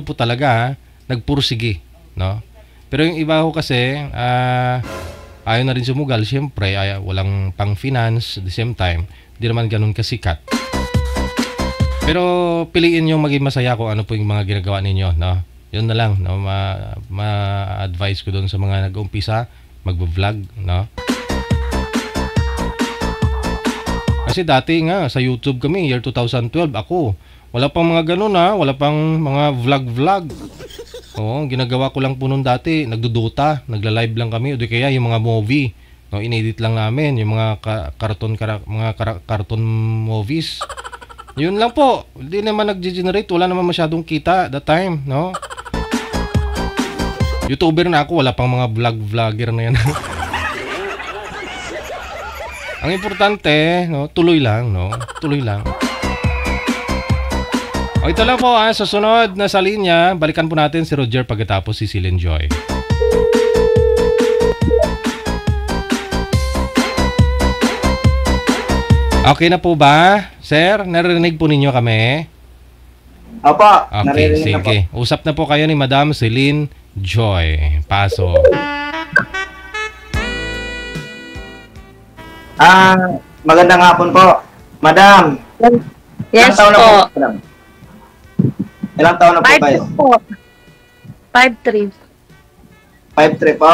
po talaga, nagpursige, no? Pero yung iba ko kasi, ayaw na rin sumugal. Siyempre, walang pang finance at the same time. Hindi naman ganun kasikat. Pero piliin nyo maging masaya kung ano po yung mga ginagawa ninyo, no? Yun na lang, no? Ma-advise ko doon sa mga nag-umpisa, mag-vlog, no? Kasi dati nga, sa YouTube kami, year 2012, ako, wala pang mga ganun, wala pang mga vlog. Ginagawa ko lang po noon dati, nagdudota, nagla-live lang kami, o di kaya yung mga movie, no, inedit lang namin, yung mga cartoon movies. Yun lang po, hindi naman nag-generate, wala naman masyadong kita that time, no? YouTuber na ako, wala pang mga vlogger na yan. Ang importante, no, tuloy lang, no? Tuloy lang. Ito lang po sa sunod na sa linya, balikan po natin si Roger pagkatapos si Celine Joy. Okay na po ba? Sir, narinig po ninyo kami? Opo, okay, narinig sige. na po. Usap na po kayo ni Madam Celine Joy. Paso. Magandang hapon po. Madam. Yes ilang taon po. Na po madam? Ilang taon na po kayo? 5'3" po. 5'3". 5'3" po.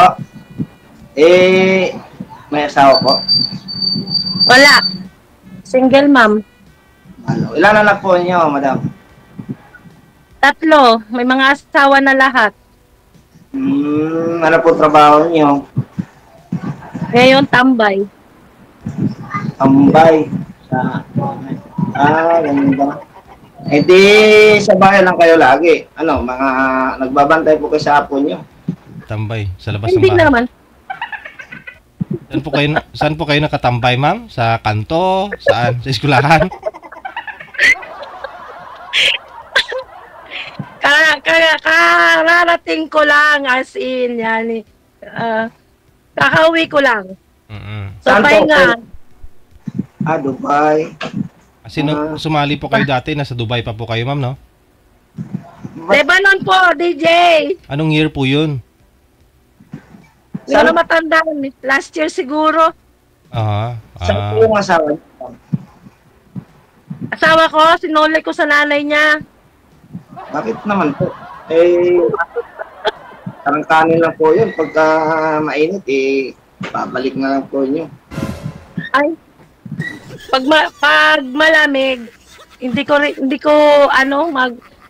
May asawa po? Wala. Single mom. Ilan anak po niyo, madam? 3. May mga asawa na lahat. Ano po trabaho niyo? Ngayon, tambay. Tambay. Ganun ba? Di sa bahay lang kayo lagi. Mga nagbabantay po kayo sa apo niyo? Tambay, sa labas ng Hindi bahay. naman. Saan po kayo nakatambay, ma'am? Sa kanto? Saan? Sa eskwelahan? Kararating ko lang as in, yan. Kakauwi ko lang. So, Saan po? pahinga. Dubai. Kasi sumali po kayo dati, nasa Dubai pa po kayo, ma'am, no? Lebanon po, DJ. Anong year po yun? Hindi ko na matandaan. Last year siguro. Saan po yung asawa niyo? Asawa ko, sinulay ko sa nanay niya. Bakit naman po? Parang kanin lang po yun. Pagka mainit, babalik na lang po nyo. Ay, pag malamig, hindi ko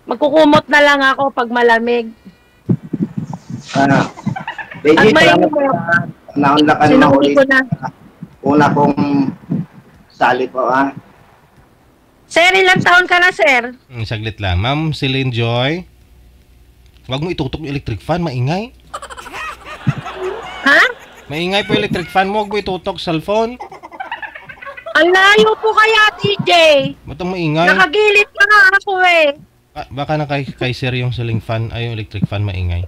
magkukumot na lang ako pag malamig. DJ, Pag salamat po. Naunlakan na ulit. ko na. Una kong sali po, Sir, ilang taon ka na, sir? Saglit lang. Ma'am Celine Joy, huwag mo itutok yung electric fan, maingay. Ha? Maingay po yung electric fan mo, huwag mo itutok cellphone. Ang layo po kaya, DJ. Ba't ang maingay? Nakagilid pa nga ako eh. Baka na kay sir yung ceiling fan, ay yung electric fan maingay.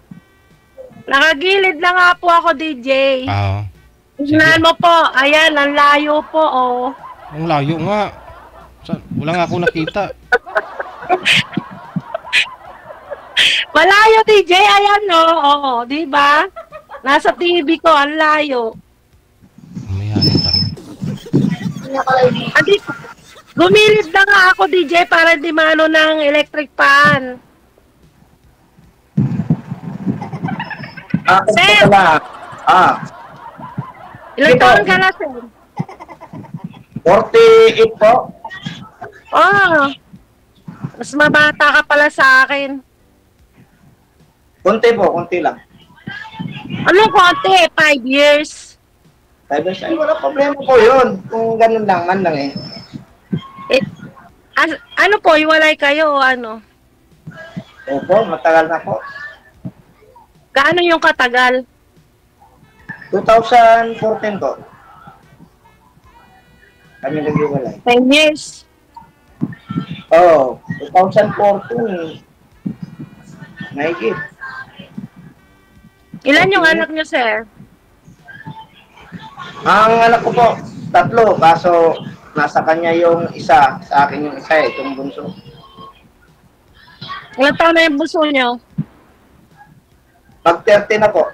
Nakagilid na nga po ako, DJ. Sige. Tignan mo po. Ayan, ang layo po, oh. Ang layo nga. Wala nga ako nakita. Malayo, DJ. Ayan, no. Oo, di ba? Nasa TV ko, ang layo. Mayari pa rin. Gumilid na nga ako, DJ, para di mano ng electric fan. Sir! Ilang taon ka na, sir? 48 po. Mas mabata ka pala sa akin. Kunti po, kunti lang. Anong konti? 5 years. 5 years? Ay, wala problema po yun. Kung ganun lang, man lang eh. Ano po, iwalay kayo o ano? Opo, matagal na po. Gaano yung katagal? 2014 po. Kami nag-iwalay. 10 years. Oo, 2014. Mahigit. Ilan yung anak niyo, sir? Ang anak ko po, 3. Kaso, nasa kanya yung isa. Sa akin yung isa itong bunso. Ilan taon na yung bunso niyo? Pag 13 na po.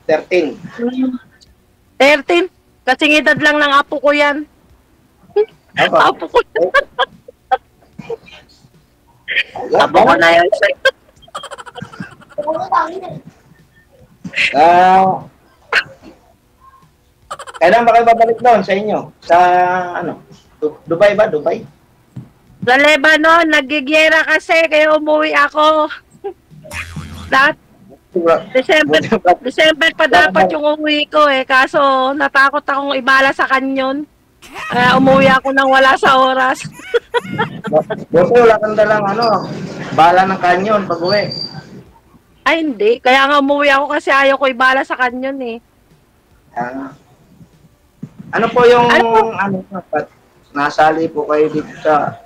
13. 13? Kasing edad lang ng apo ko yan. Apo ko. Apo ko na yun. Kailan ba kayo babalik doon sa inyo? Sa Dubai ba? Dubai? Sa Lebanon, nagigyera kasi kaya umuwi ako. December pa dapat yung umuwi ko eh. Kaso natakot akong ibala sa kanyon. Umuwi ako nang wala sa oras. Boso, wala kang dalang bala ng kanyon pag uwi. Ay hindi. Kaya nga umuwi ako kasi ayaw ko ibala sa kanyon eh. Ano po yung nasali po kayo dito sa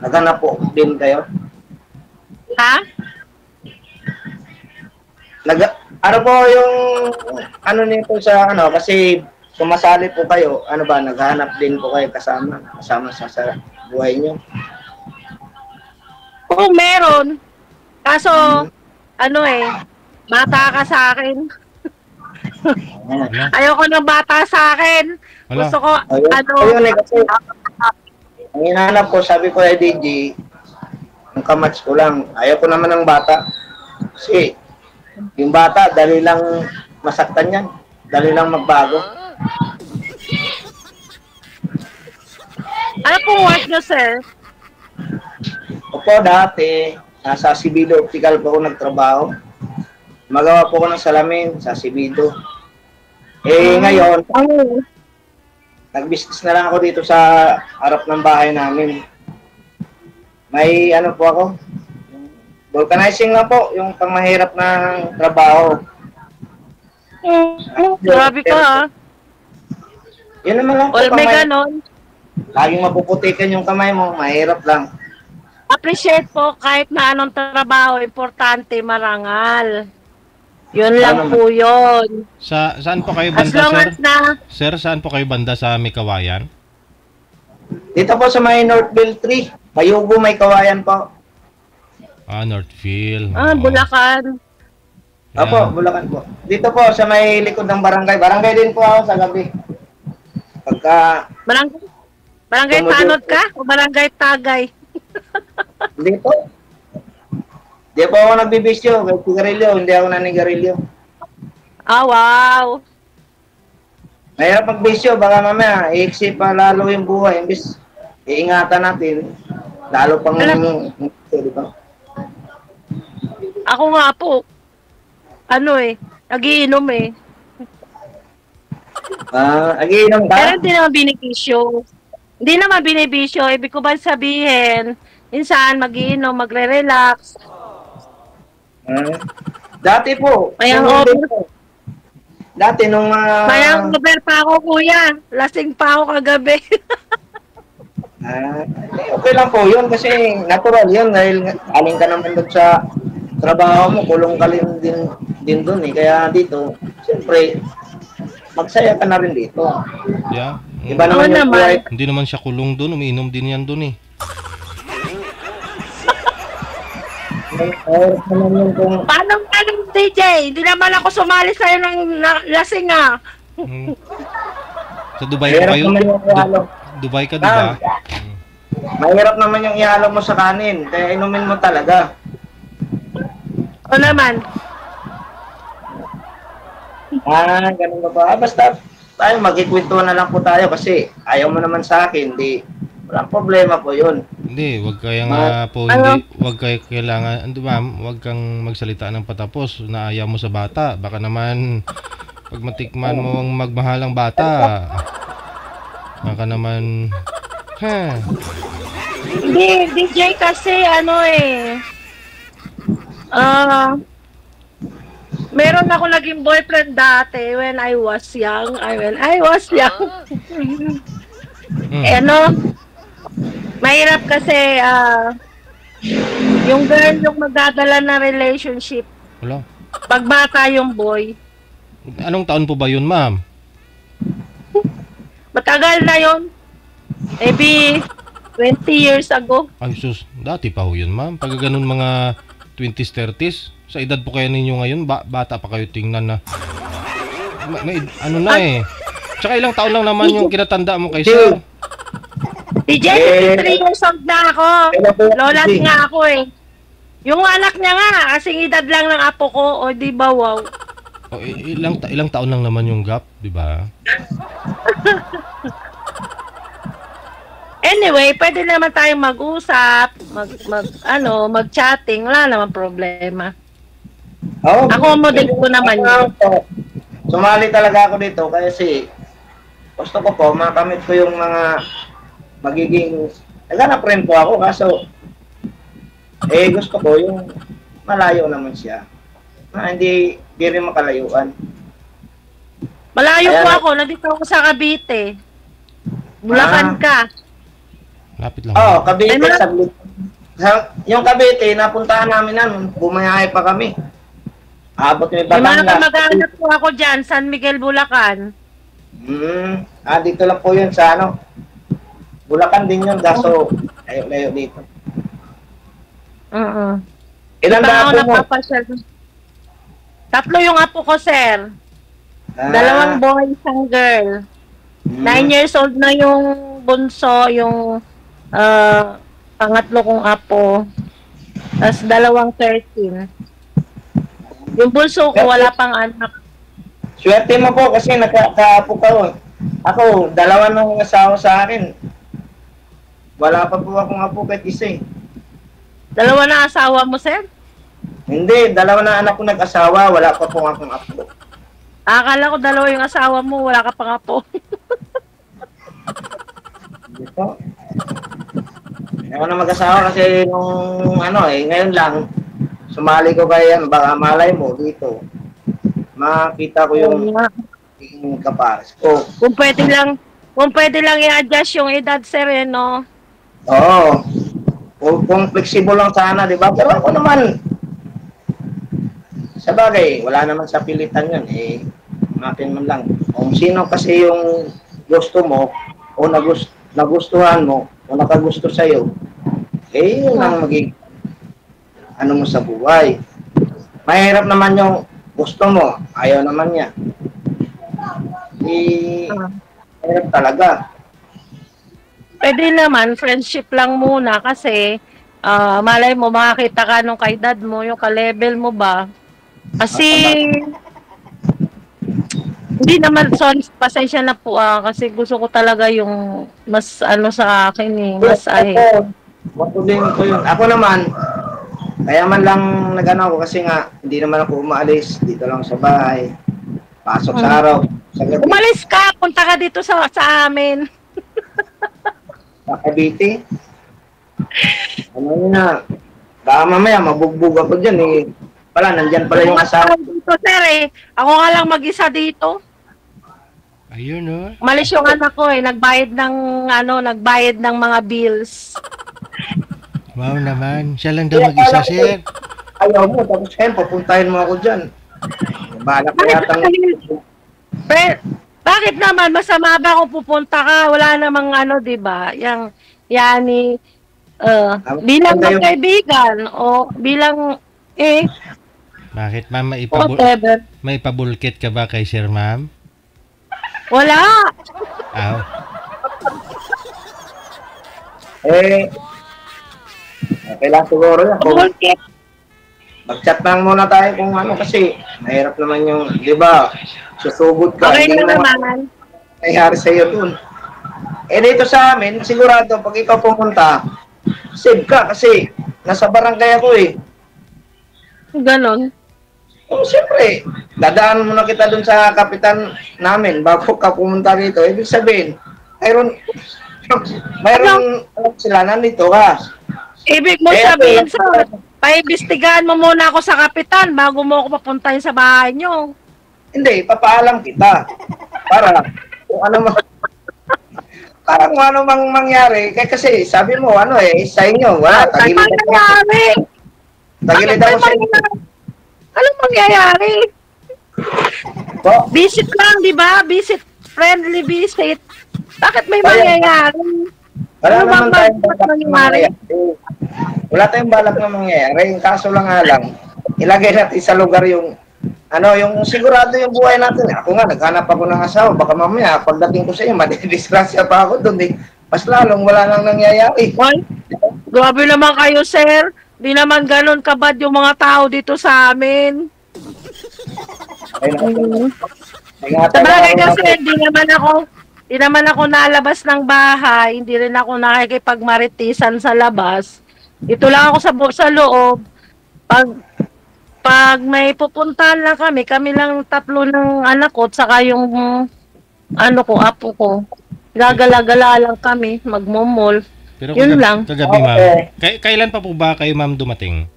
naghanap po din kayo? Ha? Ano po yung nito sa kasi sumasali po kayo, naghahanap din po kayo kasama sa buhay niyo? Oo, meron. Kaso, bata ka sa akin. Ayoko ng bata sa akin. Gusto ko, kasi, ang hinahanap ko, sabi ko ay DJ, ang kamatch ko lang. Ayoko naman ng bata. Kasi, yung bata, dali lang masaktan yan. Dali lang magbago. Ano pong work nyo, sir? Opo, dati, nasa Sibido Optical po ako nagtrabaho. Magawa po ako ng salamin sa Sibido. Ngayon, nag-business na lang ako dito sa harap ng bahay namin. May po ako, vulcanizing lang po, yung pangmahirap ng trabaho. Grabe ka ha. Yun naman lang po. May ganon. Laging mapuputikan yung kamay mo, mahirap lang. Appreciate po kahit na anong trabaho, importante, marangal. Yun lang po yun. Saan po kayo As banda, long sir? as na, Sir, saan po kayo banda sa may kawayan? Dito po sa may Northville 3. Mayugo, may kawayan po. Northfield. Oo. Bulacan. Opo, Bulacan po. Dito po sa may likod ng barangay. Barangay din po ako sa gabi. Pagka Barangay Tanod ka o Barangay Tagay? dito, di po ako nagbibisyo. Kahit sigarilyo, hindi ako nanigarilyo. Wow. Mahirap magbisyo, baka mamaya iiksi pa lalo yung buhay. Imbis, iingatan natin. Lalo pang di ba? Ako nga po, nagiinom eh. Nagiinom ka? Pero hindi naman binibisyo. Hindi naman binibisyo. Ibig ko ba sabihin, minsan magiinom, magre-relax. Dati po. Mayang nung over. dito, Dati nung... Mayang over pa ako, kuya. Lasing pa ako kagabi. Okay lang po yun kasi natural yun dahil aling ka naman doon sa trabaho mo, kulong ka din doon eh. Kaya dito, siyempre, magsaya ka na rin dito. Yeah. Iba naman yung buhay. Hindi naman siya kulong doon, umiinom din yan doon eh. Paano DJ? Hindi naman ako sumali sa'yo ng lasing ah. Sa Dubai pa kayo? Dubai ka, di ba? Mahirap naman yung ihalo mo sa kanin, kaya inumin mo talaga. O naman. Ganun ba ba? Basta tayo, magkikwentuhan na lang po tayo kasi ayaw mo naman sa akin, walang problema po yun. Hindi, wag kaya nga po, wag kayo kailangan, ma'am, wag kang magsalita ng patapos na ayaw mo sa bata. Baka naman, pag matikman mo ang magmahalang bata, baka naman, Hindi, DJ kasi meron ako naging boyfriend dati when I was young. Mahirap kasi yung girl yung magdadala ng relationship. Wala. Pag bata yung boy. Anong taon po ba yun, ma'am? Matagal na yun. Maybe 20 years ago. Ay, sus, dati pa ho yun, ma'am. Pag ganun mga 20s, 30s, sa edad po kaya ninyo ngayon, bata pa kayo tingnan na. May Tsaka ilang taon lang naman yung kinatanda mo kay sir. DJ, 53 years old na ako. Lolat nga ako eh. Yung anak niya nga, kasing edad lang ng apo ko, o di ba wow. Ilang taon lang naman yung gap, di ba? Anyway, pwede naman tayong mag-usap, mag-chatting, wala naman problema. Accommodate ko naman yun. Sumali talaga ako dito kasi gusto ko po, makamit ko yung mga magiging, naghanap rin po ako kaso gusto ko yung malayo naman siya. Hindi rin makalayuan. Malayo po ako, nandito ako sa Cavite. Bulacan ka. Lapit lang. Cavite. Yung Cavite, napuntahan namin nun, bumayahe pa kami. Abot may Batangas. May mga mag-anak po ako dyan, San Miguel, Bulacan. Dito lang po yun sa Bulacan din yun, kaso layo dito. Ilan ba apo mo? Tatlo yung apo ko, sir. 2 boy, 1 girl. 9 years old na yung bunso, yung pangatlo kong apo. Tapos 2 13. Yung bunso ko, wala pang anak. Swerte mo po kasi nakaapo ka. Ako, 2 nang asawa sa akin. Wala pa po akong apo kahit isa eh. 2 na asawa mo, sir? Hindi, 2 na anak ko nag-asawa, wala pa po akong apo. Akala ko 2 yung asawa mo, wala ka pang apo. Hindi po. Ako na mag-asawa kasi nung ngayon lang, sumali ko kaya baka malay mo dito. Makita ko yung kapares ko. Kung pwede lang i-adjust yung edad, sir, no? Oo. Kung flexible lang sana, di ba? Pero ako naman, Sa bagay, wala naman sa pilitan yun. Eh, matin man lang. Kung sino kasi yung gusto mo, o nagustuhan mo, o nakagusto sa'yo, eh, yun ang magiging ano mo sa buhay. Mahirap naman yung gusto mo, ayaw naman niya. Eh, mahirap talaga. Pwede naman, friendship lang muna kasi malay mo, makakita ka nung kaedad mo, yung ka-level mo ba. Kasi, hindi naman, sorry, pasensya na po kasi gusto ko talaga yung mas ano sa akin eh, mas Matulin ko yun. Ako naman, kaya man lang nag-ano ako kasi nga, hindi naman ako umaalis dito lang sa bahay. Pasok sa araw. Sa gabi. Umalis ka, punta ka dito sa amin. Sa Cavite. Ano yun na, baka mamaya mabugbog ako dyan eh. Pala, nandyan pala yung asawa. Dito, sir eh. Ako nga lang mag-isa dito. Ayun, oh. Malis yung anak ko eh, nagbayad ng mga bills. Wow naman. Siya lang daw mag-isa, sir. Ayaw mo, tapos ngayon, papuntahin mo ako dyan. Balak na yatang... Bakit naman? Masama ba kung pupunta ka? Wala namang di ba? Bilang magkaibigan o bilang Bakit, ma'am? whatever. May pabulkit ka ba kay sir, ma'am? Wala. Aw. Okay lang siguro yan. Bulkit. Mag-chat lang muna tayo kung ano kasi mahirap naman yung, di ba, susugod ka. Okay hindi na mo naman. nangyari sa'yo dun. Dito sa amin, sigurado pag ikaw pumunta, save ka kasi nasa barangay ako eh. Ganon. Siyempre, dadaan muna kita dun sa kapitan namin bago ka pumunta dito. Ibig sabihin, mayroon sila nandito ka. Ibig mo sabihin, sir, paimbestigahan mo muna ako sa kapitan bago mo ako papuntahin sa bahay nyo. Hindi, papaalam kita. Para kung ano mang mangyari. Kasi sabi mo, sa inyo, wala. Tagilid ako sa inyo. Anong mangyayari? Visit lang, di ba? Visit, friendly visit. Bakit may mangyayari? Wala naman tayong balak na mangyayari. Wala tayong balak na mangyayari. Yung kaso lang ilagay natin sa lugar yung sigurado yung buhay natin. Ako nga, naghanap ako ng asawa. Baka mamaya, pagdating ko sa iyo, madidisgrasya pa ako doon. Mas lalong wala nang nangyayari. Grabe naman kayo, sir. Di naman ganun kabad yung mga tao dito sa amin. Sabagay kasi, di naman ako nalabas ng bahay. Hindi rin ako nakikipagmaritisan sa labas. Dito lang ako sa loob. Pag may pupuntahan lang kami lang tatlo ng anak ko, at saka yung apo ko. Gagala-gala lang kami, magmomol. Pero yun lang. Kagabi, ma'am. Kailan pa po ba kayo, ma'am, dumating?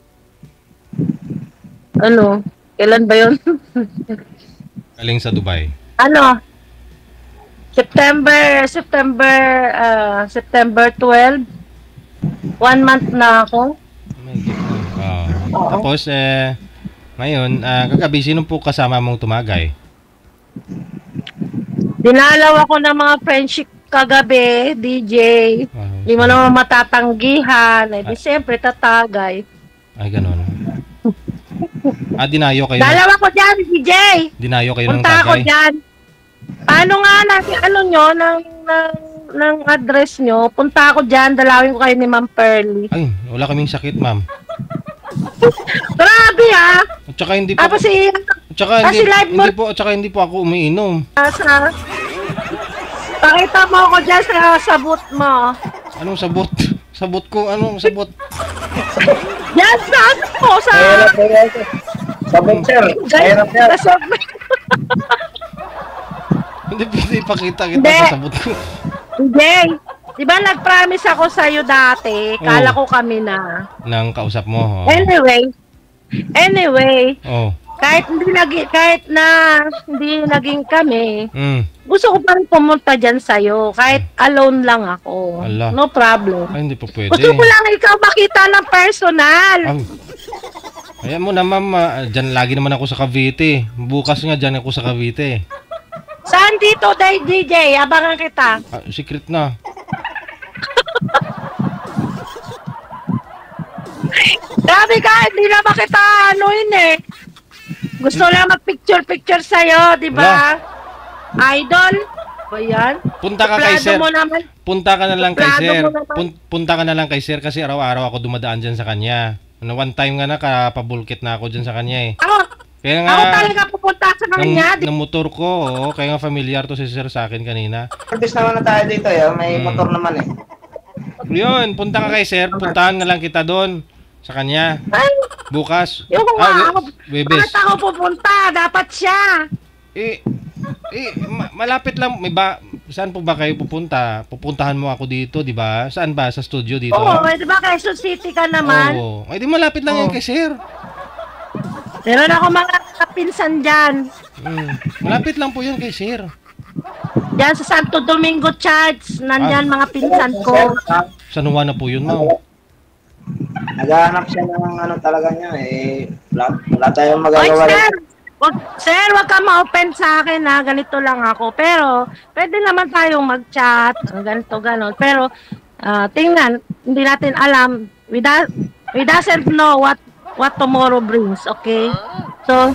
Kailan ba yun? Galing sa Dubai. September 12. 1 month na ako. Tapos, ngayon, kagabi, sino po kasama mong tumagay? Dinalaw ako ng mga friendship kagabi, DJ. Hindi mo naman matatanggihan. Siyempre, tatagay. Ay, ganun. Dinayo kayo. Dalawa ko dyan, DJ. Dinayo kayo ng Punta tagay. ako dyan. Paano nga ng address nyo? Punta ako dyan, dalawin ko kayo ni Ma'am Pearly. Ay, wala kaming sakit, ma'am. Grabe At saka hindi po. Hindi po ako umiinom. Pakita mo ako dyan sa sabot mo. Anong sabot? Sabot ko? Anong sabot? Yan, sabot, sir. Hindi pakita kita sa sabot ko. Hindi. Di ba nag-promise ako sa'yo dati? Kala ko kami na. Nang kausap mo. Anyway. Oh. Kahit na hindi naging kami, gusto ko pa rin pumunta dyan sa'yo. Kahit alone lang ako. Ala. No problem. Ay, hindi po pwede. Gusto ko lang ikaw makita ng personal. Ayan mo na, ma'am. Dyan lagi naman ako sa Cavite. Bukas nga dyan ako sa Cavite. Saan dito, DJ? Abangan kita. Secret na. Grabe ka, hindi na makita ano yun eh. Gusto lang mag-picture sa'yo, di ba? Idol? Ba yan? Punta ka kay Suplado sir. mo naman. Punta ka na lang kay Suplado sir. mo naman. Punta ka na lang kay sir kasi araw-araw ako dumadaan dyan sa kanya. One time nga na, kapabulkit na ako dyan sa kanya eh. Kaya nga, Ako talaga pupunta sa kanya. ng motor ko, kaya nga familiar to si sir sa akin kanina. Practice naman na tayo dito, may motor naman eh. Yun, punta ka kay sir, puntahan na lang kita doon sa kanya. Ay, Bukas. yung nga ako, Webes. bakit ako pupunta? Dapat siya. Malapit lang. Saan po ba kayo pupunta? Pupuntahan mo ako dito, di ba? Saan ba? Sa studio dito? Oo, di ba Quezon City ka naman? Oo. Ay, di malapit lang yan kay sir. Meron ako mga kapinsan dyan. Malapit lang po yan kay sir. Diyan sa Santo Domingo Church. Nandyan mga pinsan ko. Sa Nuwa na po yun, ma'am. Naghahanap siya ng ano talaga niya eh. Wala tayong Oy, magagawa. sir, wag ka ma-open sa akin ha. Ganito lang ako. Pero, pwede naman tayong mag-chat. Ganito, ganon. Pero, tingnan, hindi natin alam. We doesn't know what tomorrow brings, okay? So,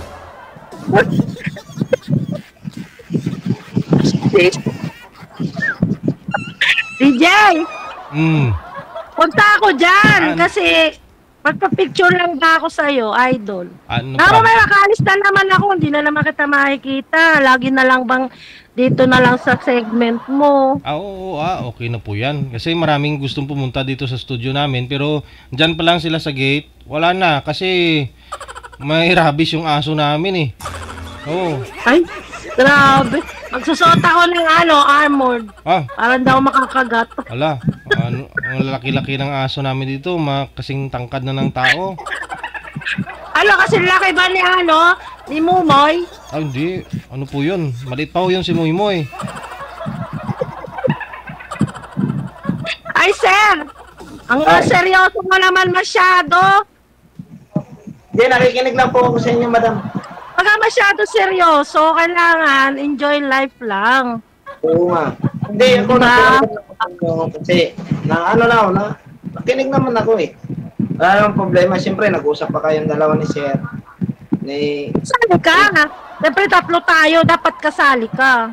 DJ, punta ako dyan kasi magpa-picture lang ba ako sa'yo, idol? Pero may makalis na naman ako, hindi na naman kita makikita. Lagi na lang bang dito na lang sa segment mo. Oo, okay na po yan. Kasi maraming gustong pumunta dito sa studio namin, pero dyan pa lang sila sa gate. Wala na, kasi may rabies yung aso namin eh. Oo. Ay, grabe. Magsusot ako ng armored. Para daw makakagat. Ala, ang laki-laki ng aso namin dito, kasing tangkad na ng tao. Ano kasi laki ba ni Mumoy? Hindi. Ano po yun? Maliit pa po yun si Moymoy. Ay, sir! Ang seryoso mo naman masyado. Hindi, nakikinig lang po ako sa inyo, madam. Pagka masyado seryoso, kailangan enjoy life lang. Oo nga. Hindi, ako kasi nakinig naman ako eh. Wala namang problema. Siyempre, nag-usap pa kayong dalawa ni Sir. Sali ka. Siyempre, tatlo tayo. Dapat kasali ka.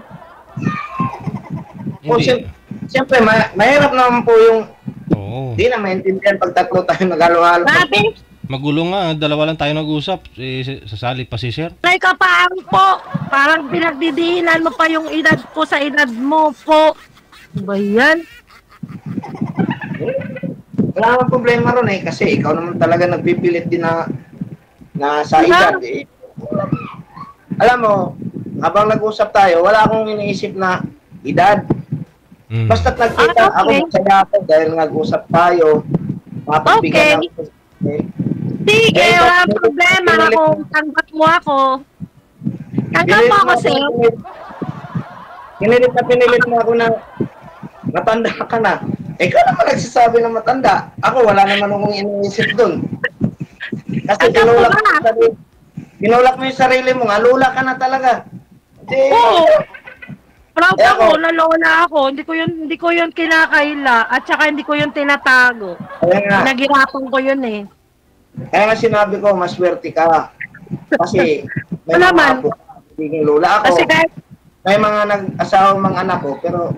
Siyempre, mahirap naman po yung Oo. hindi na maintindihan pag tatlo tayo nag-halo-halo. Grabe. Magulo nga, dalawa lang tayo nag-usap. Sasali pa si sir. May kapaang po. Parang pinagdidiinan mo pa yung edad ko sa edad mo po. Ba yan? Wala namang problema ron eh, kasi ikaw naman talaga nagpipilit din na sa edad eh. Alam mo, habang nag-usap tayo, wala akong iniisip na edad. Basta't nagkita, ako masaya ako dahil nag-usap tayo. Mapagbigyan ako. Sige, wala problema kung tanggap mo ako. Tanggap mo ako, sir. Pinilit mo ako na matanda ka na. Ikaw naman nagsasabi na matanda. Ako, wala naman akong iniisip dun. Kasi pinulak mo yung sarili mo nga, lula ka na talaga. Oo. Proud ako, nalola ako. Hindi ko yun kinakaila at saka hindi ko yun tinatago. Naghirapan ko yun eh. Kaya nga sinabi ko, maswerte ka. Kasi may mga apo, hindi lula ako. May mga nag-asawang mga anak ko, pero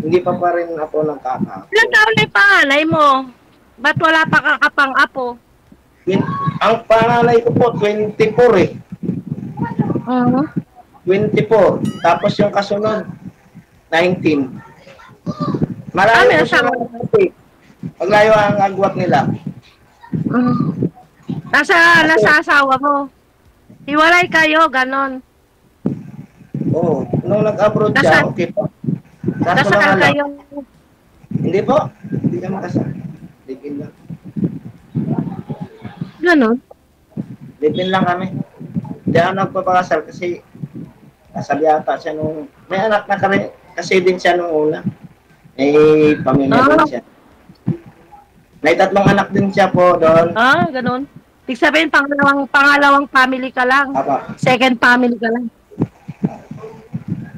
hindi pa rin ako nagkaka. Ilang taon na yung panganay mo? Ba't wala pa kakapang apo? Ang panganay ko po, 24 eh. 24. Tapos yung kasunod, 19. Marami ko siya paglayo ang agwat nila. Nasa asawa mo. Hiwalay kayo, ganon. Oo. Nung nag-abroad siya, okay po. Nasaan kayo? Hindi po. Hindi ka makasal. Livin lang. Ganon? Livin lang kami. Hindi ako nagpapakasal kasi kasal yata siya nung... May anak na kasi din siya nung una. May pamilya din siya. May 3 anak din siya po doon. Ganon. Ibig sabihin, pangalawang family ka lang. Apa. Second family ka lang.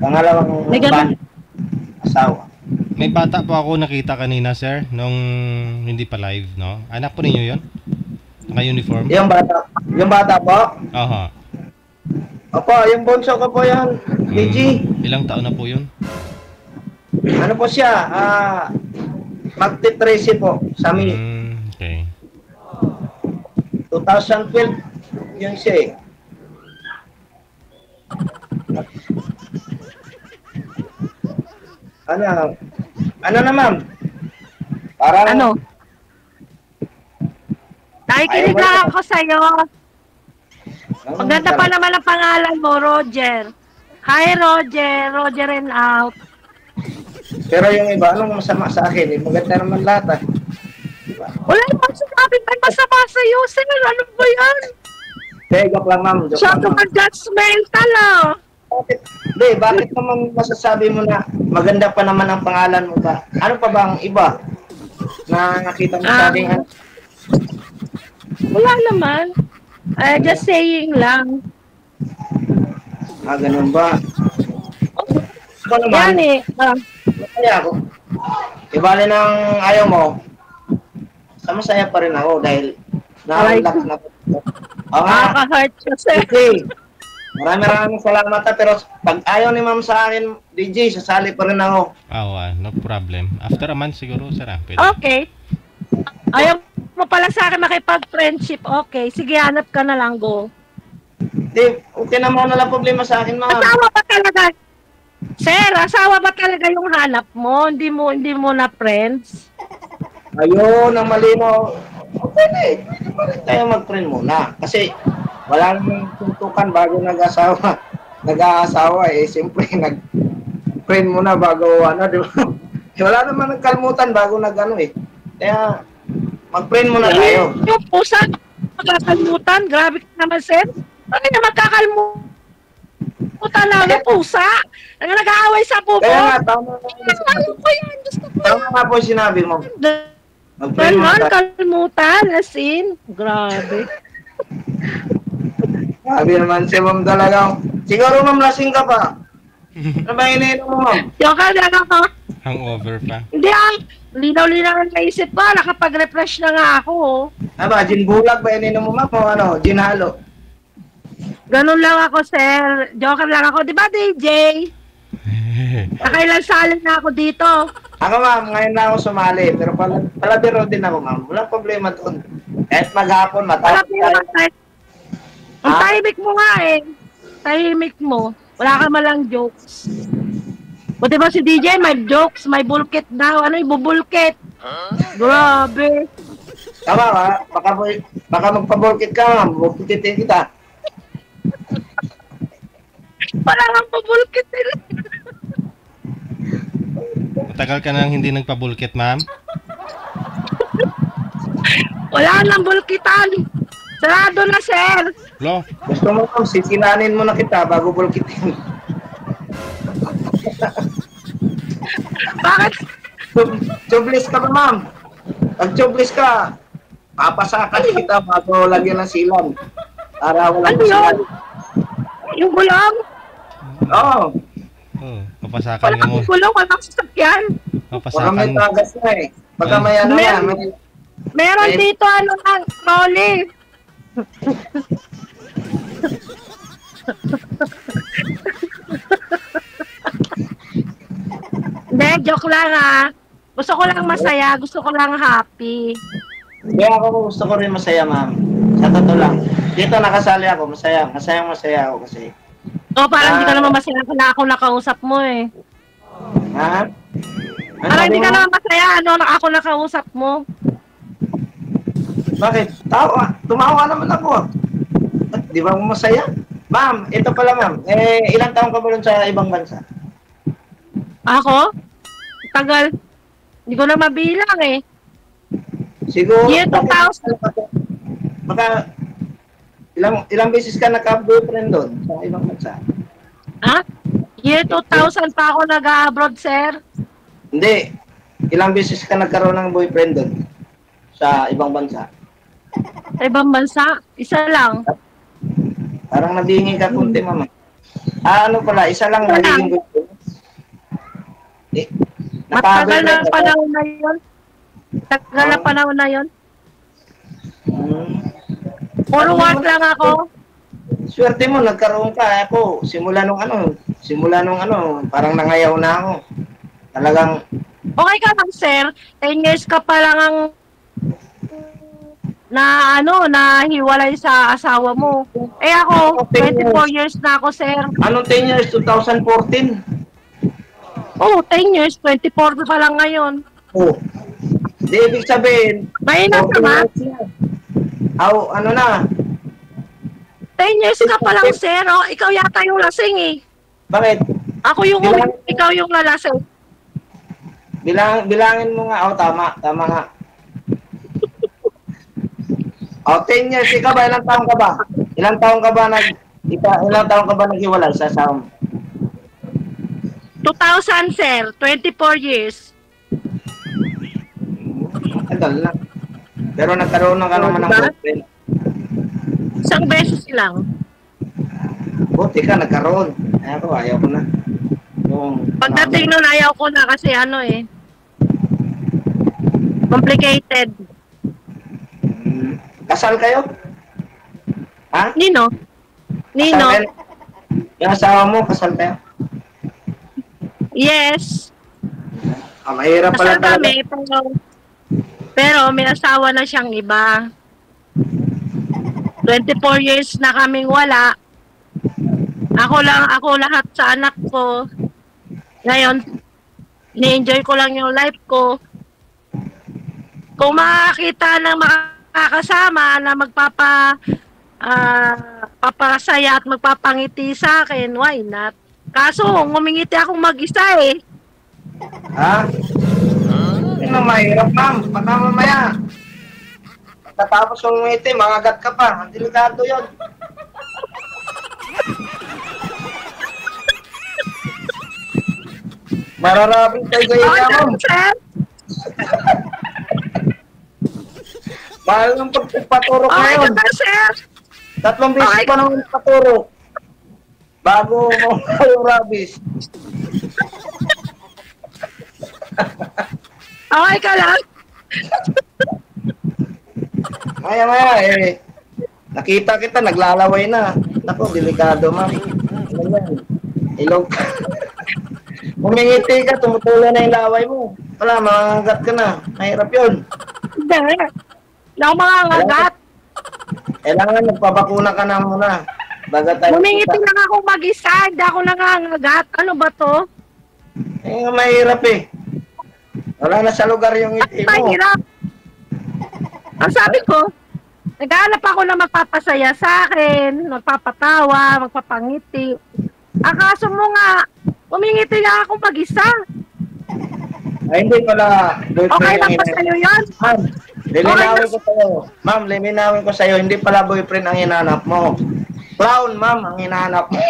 Pangalawang May ganun. asawa. May bata po ako nakita kanina, sir, nung hindi pa live, no? Anak po ninyo yun? Naka-uniform? Yung bata po? Aha. Opo, yung bunso ko po yan. PG. Ilang taon na po yun? Ano po siya? Magti-13 po sa amin. Okay. 2012 yun siya eh. Ano na ma'am? Parang Ano? Nakikinig Ayaw mo lang na. ako sa'yo. Maganda pa naman ang pangalan mo, Roger. Hi, Roger. Roger and out. Pero yung iba, anong masama sa akin? Eh, maganda naman lahat ah. Wala naman sinabi may masama sa'yo, sir. Ano ba yan? Tegak lang ma'am. Joke Siya lang, ka ma'am. judgmental, ah. Bakit naman masasabi mo na maganda pa naman ang pangalan mo ba? Ano pa bang iba na nakita mo sa akin? Wala naman. Just saying lang. Ganun ba? Ako naman, Yan eh. masaya ako. Ibali ng ayaw mo, masaya pa rin ako dahil na-relax na ako. Oo nga. Nakaka-hurt siya, sir. Okay. Maraming salamat ha, pero pag ayaw ni ma'am sa akin, DJ, sasali pa rin ako. No problem. After a month siguro, sir, pwede. Okay. Ayaw mo pala sa akin makipag-friendship. Okay. Sige, hanap ka na lang, go. Di, okay naman na lang problema sa akin, ma'am. Asawa ba talaga? Sir, asawa ba talaga yung hanap mo? Hindi mo na friends? Ayun, ang malino. Okay, pwede pa rin tayo mag-friend muna. Kasi wala namang tuntukan bago nag-asawa. Nag-aasawa eh. Siyempre, nag-friend muna bago ano, di ba? Wala naman nagkalmutan bago nag-ano eh. Kaya, mag-friend muna tayo. Yung pusa, magkakalmutan. Grabe ka naman, sir. Bakit na magkakalmutan lang yung pusa? Nag-aaway sa pupo. Kaya nga, tama nga. Ano ko yan? Diyos ko po. Tama nga po yung sinabi mo. Mag-friend muna Ganon, tayo. kalmutan, as in. Grabe. Sabi naman si ma'am talaga. Siguro ma'am, lasing ka pa. Ano ba iniinom mo, ma'am? Yung lang ako. Hangover pa. Hindi linaw-linaw ang naisip ko. Nakapag-refresh na nga ako. Oh. Ba, gin bulag ba iniinom mo, ma'am? O ano, gin halo? Ganun lang ako, sir. Joker lang ako. Di ba, DJ? Nakailan salin na ako dito. Ako, ma'am, ngayon na ako sumali. Pero palabiro din ako, ma'am. Walang problema doon. Kahit maghapon, Wala matapos pa naman, sir. Ang Ah? tahimik mo nga eh. Tahimik mo. Wala ka malang jokes. Buti ba si DJ, may jokes, may bulkit daw. Ano, ibubulkit? Grabe. Tama ka? Baka magpabulkit ka, ma'am. Bukititin kita. Wala kang pabulkit nila. Matagal ka nang hindi nagpabulkit, ma'am? Wala nang bulkitan. Sarado na, sir. Lo, Gusto mo, ma'am, sisinanin mo na kita bago bulkitin. Bakit? Tublis ka ba, ma'am? Pag tublis ka, papasakan kita bago lagyan ng silang. Para walang Ano yun? silang. Yung gulong? Oo. papasakan Wala ka mo. kang gulong, walang sasakyan. Baka may Papasakan. tagas na eh. Baka may ano yan. Meron Eh. dito, ano lang, trolley. Hindi, joke lang ah. Gusto ko lang masaya, gusto ko lang happy. Kaya ako gusto ko rin masaya, ma'am. Sa totoo lang. Dito nakasali ako, masaya. Masaya ako kasi. O, parang hindi ka naman masaya kung ako nakausap mo eh. Ha? Parang hindi ka sabi mo? naman masaya, ano, ako nakausap mo. Bakit? Tumawa naman ako. Di ba mo masaya? Ma'am, ito pala ma'am. Ilang taon ka ba rin sa ibang bansa? Ako? Tagal. Hindi ko na mabilang eh. Siguro. Year 2000. Baka ilang beses ka naka-boyfriend doon sa ibang bansa? Ha? Year 2000 pa ako nag-abroad, sir. Hindi. Ilang beses ka nagkaroon ng boyfriend doon sa ibang bansa? Sa ibang bansa, isa lang. Parang nabingi ka kunti, mama. Ano pala, isa lang Isa lang. nagiging gusto. Matagal na panahon na yun. Tagal na panahon na yun. Puro work lang ako. Swerte mo, nagkaroon ka. Ako, simula nung parang nangayaw na ako. Talagang, Okay ka lang, sir. 10 years ka pa lang ang na hiwalay sa asawa mo. Eh ako, 24 years na ako, sir. anong 10 years? 2014? Oh, 10 years, 24 pa lang ngayon. Oh. Di ibig sabihin, Mahina naman. ano na? 10 years ka pa lang, sir. Oh, ikaw yata yung lasing eh. Bakit? Ako yung ikaw yung lalasing. Bilangin mo nga. Tama nga. 10 years, ikaw ba? Ilang taon ka ba? Ilang taon ka ba naghiwalay sa asawa mo? 2000, sir. 24 years. Tagal na. Pero nagkaroon na ka naman ng boyfriend. Isang beses lang. Buti ka, nagkaroon. Ayaw ko na. Pagdating nun, ayaw ko na kasi complicated. Kasal kayo? Ha? Nino? Kasal kayo? Yung asawa mo, kasal kayo? Yes. Mahirap pala Kasal kami, pero may asawa na siyang iba. 24 years na kaming wala. Ako lahat sa anak ko. Ngayon, ni-enjoy ko lang yung life ko. Kung makakita ng makakasama na papasaya at magpapangiti sa akin, why not? Kaso, ngumingiti akong mag-isa eh. Ha? Mahirap, ma'am. Baka mamaya. Pagkatapos ng ngiti, mangagat ka pa. Ang delikado yun. Mararabing tayo gaya ka, ma'am. Mahal ng pagpaturok na yun. Sir. 3 beses pa naman paturok. Bago mo yung rabies. Okay ka lang? Maya, nakita kita, naglalaway na. Naku, delikado, ma'am. Ano yan? Ilog. Umingiti ka, tumutuloy na yung laway mo. Wala, mangangagat ka na. Mahirap yun. Hindi. Hindi ako mangangagat. Kailangan magpabakuna ka na muna. Baga tayo Umingiti lang ako mag-isa. Hindi ako nangangagat. Ano ba to? Mahirap eh. Wala na sa lugar yung ngiti mo. Mahirap. Ang sabi ko, naghahanap ako na magpapasaya sa akin, magpapatawa, magpapangiti. Akaso mo nga, umingiti lang ako mag-isa. Ay, hindi pala. Okay lang pa sa'yo yun? Ma'am, liminawin ko sa'yo, hindi pala boyfriend ang hinanap mo. Clown, ma'am, ang hinanap mo.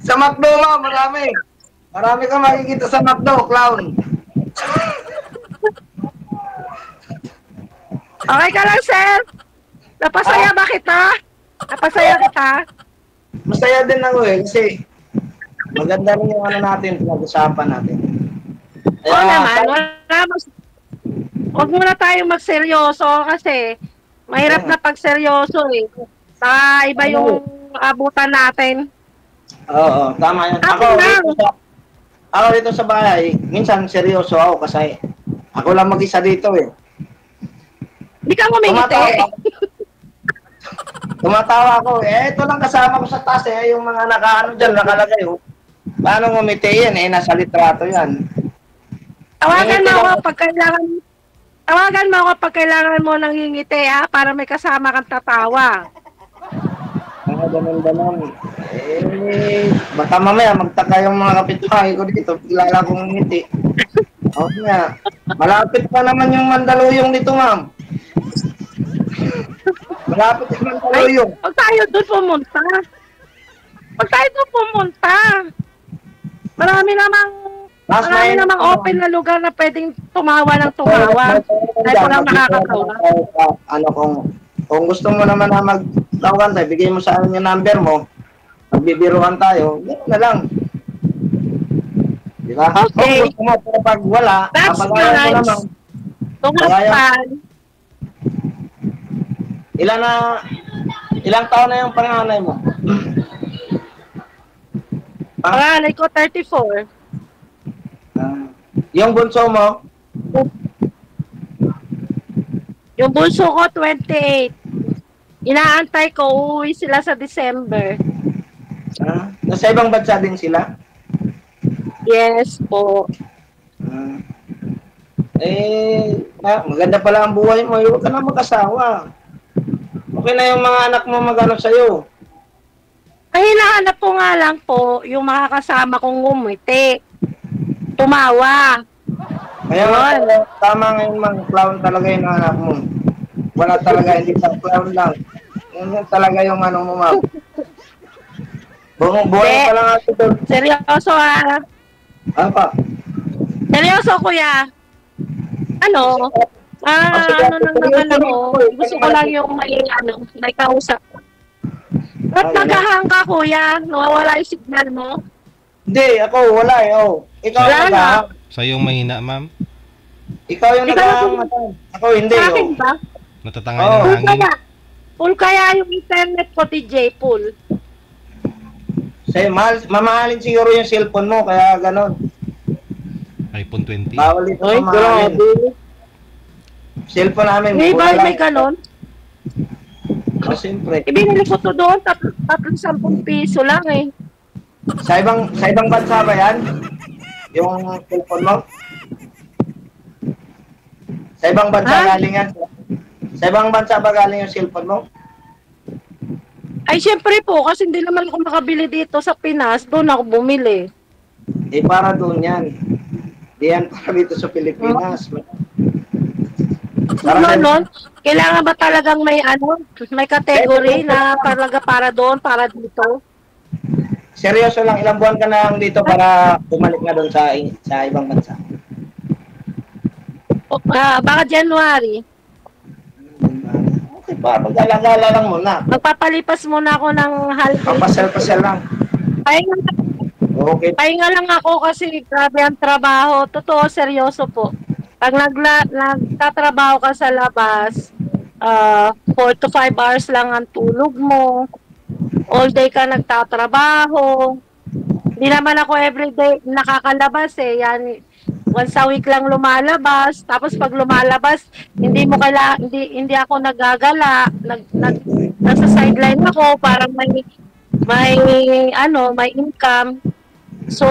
Sa McDo, ma'am, marami. Marami kang makikita sa McDo, clown. Okay ka lang, sir? Napasaya ba kita? Napasaya kita? Masaya din ako kasi maganda rin yung natin, pinag-usapan natin. Oo naman, huwag muna tayong magseryoso kasi mahirap na pag-seryoso eh. Iba yung abutan natin. Oo, tama yan. Ako dito sa bahay, minsan seryoso ako kasi ako lang mag-isa dito eh. Hindi ka ngumingiti. Tumatawa ako. Ito lang kasama ko sa taas yung mga dyan, nakalagay. Paano ngumiti yan nasa litrato yan. Tawagan mo ako pag kailangan mo ng ngingiti para may kasama kang tatawa. Ganun. Baka mamaya magtaka yung mga kapitbahay ko dito, bigla akong ngiti. Okay nga. Malapit pa naman yung Mandaluyong dito, ma'am. Malapit yung Mandaluyong. Huwag tayo doon pumunta. Marami namang Mas Marami namang open na lugar na pwedeng tumawa ng tumawa. Dahil ko lang nakakatawa. Ano kung gusto mo naman na magtawagan tayo, bigay mo sa akin yung number mo. Magbibiruan tayo, gano'n na lang. Di ba? Okay. Kung gusto mo, pero pag wala, That's papagayan mo nice. naman. Tungapan. Ilang taon na yung panganay mo? Panganay ko 34. Yung bunso mo? Yung bunso ko 28. Inaantay ko, uuwi sila sa December. Nasa ibang bansa din sila? Yes po. Maganda pala ang buhay mo. Huwag ka na mag-asawa. Okay na yung mga anak mo mag-ano sa'yo. Ay, hinahanap ko nga lang po yung makakasama kong ngumiti. Tumawa. Kaya nga, tama ngayon mga clown talaga yung anak mo. Wala talaga, hindi sa clown lang. Yan talaga yung ano mo, ma'am. Buhay pa lang ako doon. Seryoso Apa? Seryoso, kuya. Ano? Ano lang naman ako. Gusto ko lang yung may kausap. Ba't naghahang ka, kuya? Nawawala yung signal mo? Hindi, ako wala eh. Ikaw Wala yung na. naghahang. Sa yung mahina, ma'am. Ikaw yung naghahang. Ako hindi. Sa akin ba? Natatangay ng Full hangin. kaya. Full kaya yung internet ko, TJ. Full. Sa'yo, mamahalin siguro yung cellphone mo, kaya ganon. iPhone 20. Bawal ito Ay, mamahalin. grabe. Cellphone namin. May wala ba, lang. may ganon? Siyempre. Ibinili ko to doon, 310 piso lang eh. Sa ibang bansa ba yan? Yung cellphone mo? Sa ibang bansa galing yan? Sa ibang bansa ba galing yung cellphone mo? Ay, syempre po, kasi hindi naman ako makabili dito sa Pinas, doon ako bumili. Para doon yan. Di yan para dito sa Pilipinas. Ganon, kailangan ba talagang may may category na talaga para doon, para dito? Seryoso lang, ilang buwan ka na lang dito para bumalik na doon sa ibang bansa? Baka January. Okay pa, mag-alala lang muna. Magpapalipas muna ako ng holiday. Papasal-pasal lang. Pahinga lang ako kasi grabe ang trabaho. Totoo, seryoso po. Pag nagtatrabaho ka sa labas, 4 to 5 hours lang ang tulog mo. All day ka nagtatrabaho. Hindi naman ako everyday nakakalabas eh. Yan, once a week lang lumalabas. Tapos pag lumalabas, hindi ako nagagala. Nasa sideline ako para may income. So,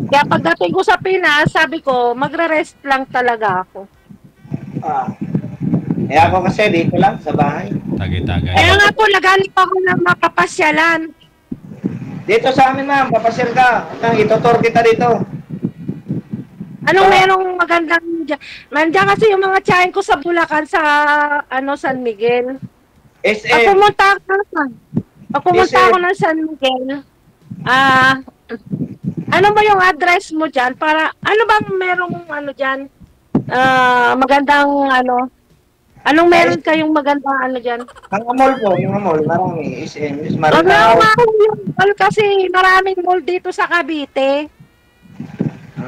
kaya pagdating ko sa Pinas, sabi ko, magre-rest lang talaga ako. Ako kasi dito lang sa bahay. Tagay-tagay. Kaya nga po, nagaling ako ng mapapasyalan. Dito sa amin, ma'am, papasyal ka. Itutur kita dito. Anong merong magandang dyan? Nandiyan kasi yung mga tiyahin ko sa Bulacan sa San Miguel. SM. Pag pumunta ako ng San Miguel, ano ba yung address mo dyan? Para, ano bang merong dyan? Magandang anong meron kayong magandang dyan? Ang mall po, yung mall, marami. SM, Wala yung mall kasi maraming mall dito sa Cavite.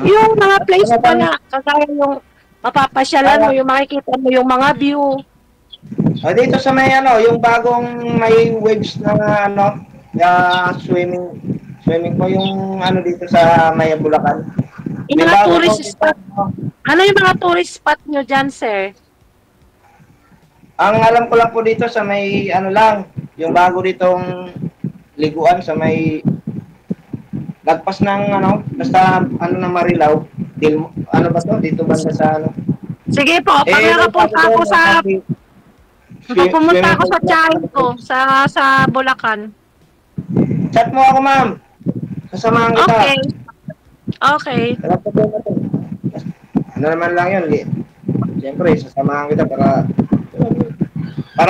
Yung mga place pa na, kagaya yung mapapasyalan mo, yung makikita mo yung mga view. Dito sa may yung bagong may waves na swimming po yung dito sa may Bulacan. Yung mga tourist spot. Ano yung mga tourist spot nyo dyan, sir? Ang alam ko lang po dito sa may yung bago ditong liguan sa may lagpas ng basta ng Marilao. Ba to? Dito banda sa Sige po, pag nakapunta ako pumunta ako sa tiyahin ko, sa Bulacan. Chat mo ako, ma'am. Kasamahan kita. Okay. Ano naman lang yun. Siyempre, sasamahan kita para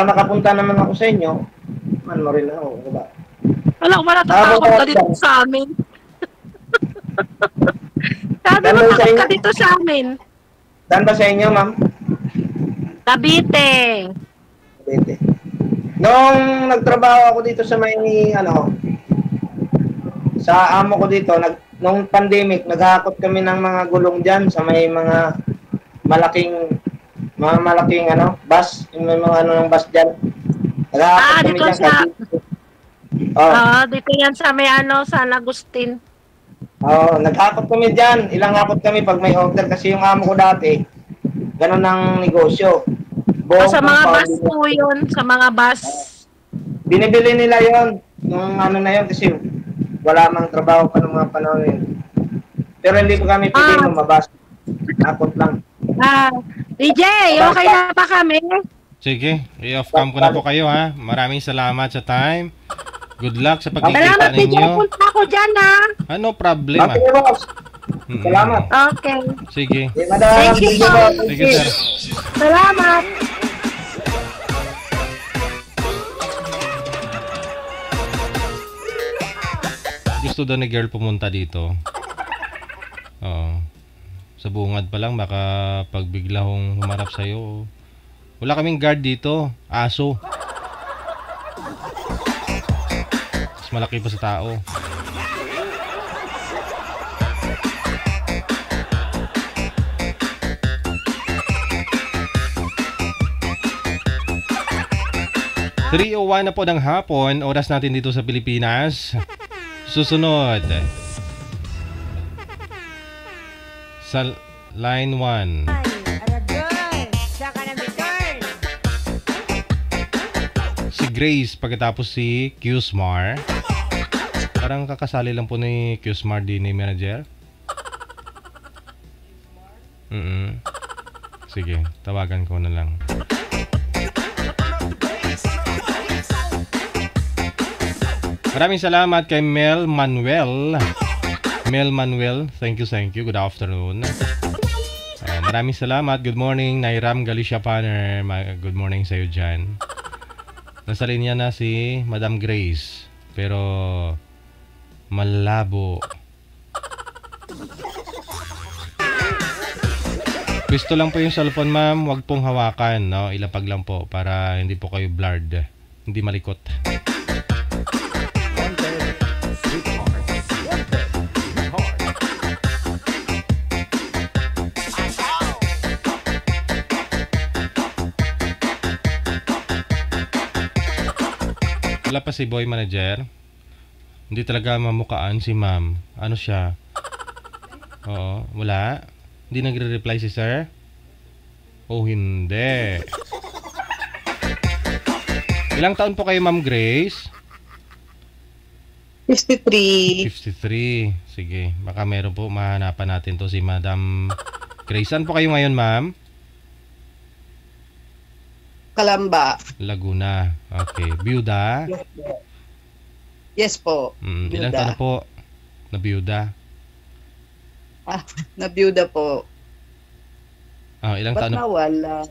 makapunta naman ako sa inyo. Man mo rin ako, diba? Wala, natatakot ka dito sa amin. Sabi mo, Ganun sa takot inyo? ka dito sa amin. Saan ba sa inyo, ma'am? Cavite. Cavite. Nung nagtrabaho ako dito sa may, sa amo ko dito, nung pandemic, naghakot kami ng mga gulong dyan sa may mga malaking, bus, yung may mga ng bus dyan. Naghakot kami dito dyan. sa... Oh, dito yan sa may San Agustin. naghakot kami dyan. Ilang hakot kami pag may order kasi yung amo ko dati, ganun ang negosyo. Sa mga bus po yun, sa mga bus. Binibili nila yon yung na yun kasi wala mang trabaho pa ng mga panahon yun. Pero hindi ko kami pili lumabas. Hakot lang. DJ, okay na ba kami? Sige, i-off cam ko na po kayo ha. Maraming salamat sa time. Good luck sa pagkikita Salamat, DJ. ninyo. Punta ako dyan, ha? Ano problema? Okay, boss. Salamat. Okay. Sige. Thank you, sir. Sige, sir. Salamat. Gusto daw ni girl pumunta dito. Oo. Sa bungad pa lang, baka pag bigla hong humarap sa'yo. Wala kaming guard dito. Aso. Mas malaki pa sa tao. ...3:01 na po ng hapon. Oras natin dito sa Pilipinas. Susunod. Sa line 1. Aragay, sa kanamitan. Si Grace, pagkatapos si Qsmar. Parang kakasali lang po ni Qsmar din ni manager. Sige, tawagan ko na lang. Maraming salamat kay Mel Manuel. Mel Manuel, thank you. Good afternoon. Maraming salamat. Good morning, Nairam Galicia Panner. Good morning sa iyo dyan. Nasa linya na si Madam Grace. Pero malabo. Gusto lang po yung cellphone, ma'am. Huwag pong hawakan, no? Ilapag lang po para hindi po kayo blurred. Hindi malikot. Wala pa si boy manager. Hindi talaga mamukaan si ma'am. Ano siya? Oo, wala. Hindi nagre-reply si sir? Oh, hindi. Ilang taon po kayo, Ma'am Grace? 53. 53. Sige, baka meron po mahanapan natin to si Madam Grace. Saan po kayo ngayon, ma'am? Kalamba. Laguna. Okay. Biyuda? Yes po. Ilang taon na po na biyuda? Nabiyuda po. Ilang taon na? Nawala.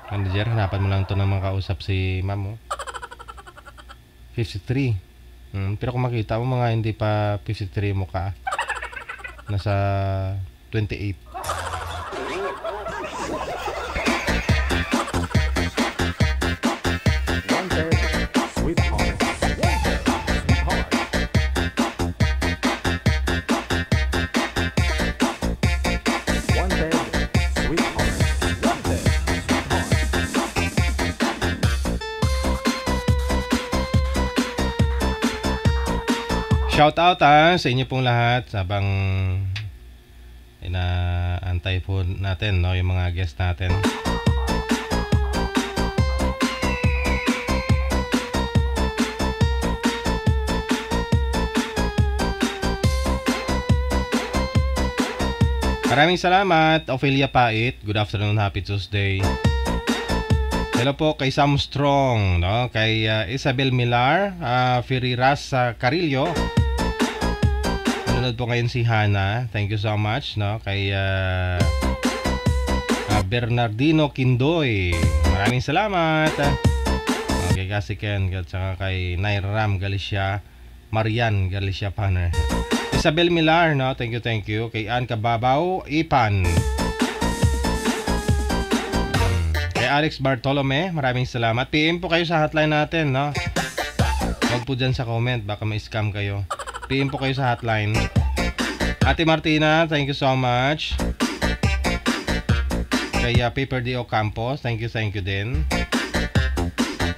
Manager, hanapan mo lang to ng mga kausap si ma'am. 53. Pero kung makita mo mga hindi pa 53 mukha. Nasa 28. Shout out sa inyo pong lahat habang inaantay po natin, no, yung mga guest natin. Maraming salamat, Ophelia Pait. Good afternoon, happy Tuesday. Hello po kay Sam Strong, no, kay Isabel Millar, Firiras Carillo. Nanonood po ngayon si Hana. Thank you so much, no, kay Bernardino Kindoy. Maraming salamat. Okay, kasi Ken at saka kay Nairam Galicia Marian Galicia Panner. Isabel Milar, no? Thank you. Kay Ann Kababaw, Ipan. Kay Alex Bartolome, maraming salamat. PM po kayo sa hotline natin, no? Huwag po dyan sa comment, baka ma-scam kayo. PM po kayo sa hotline. Ate Martina, thank you so much. Kay Paper D. Campos, thank you din.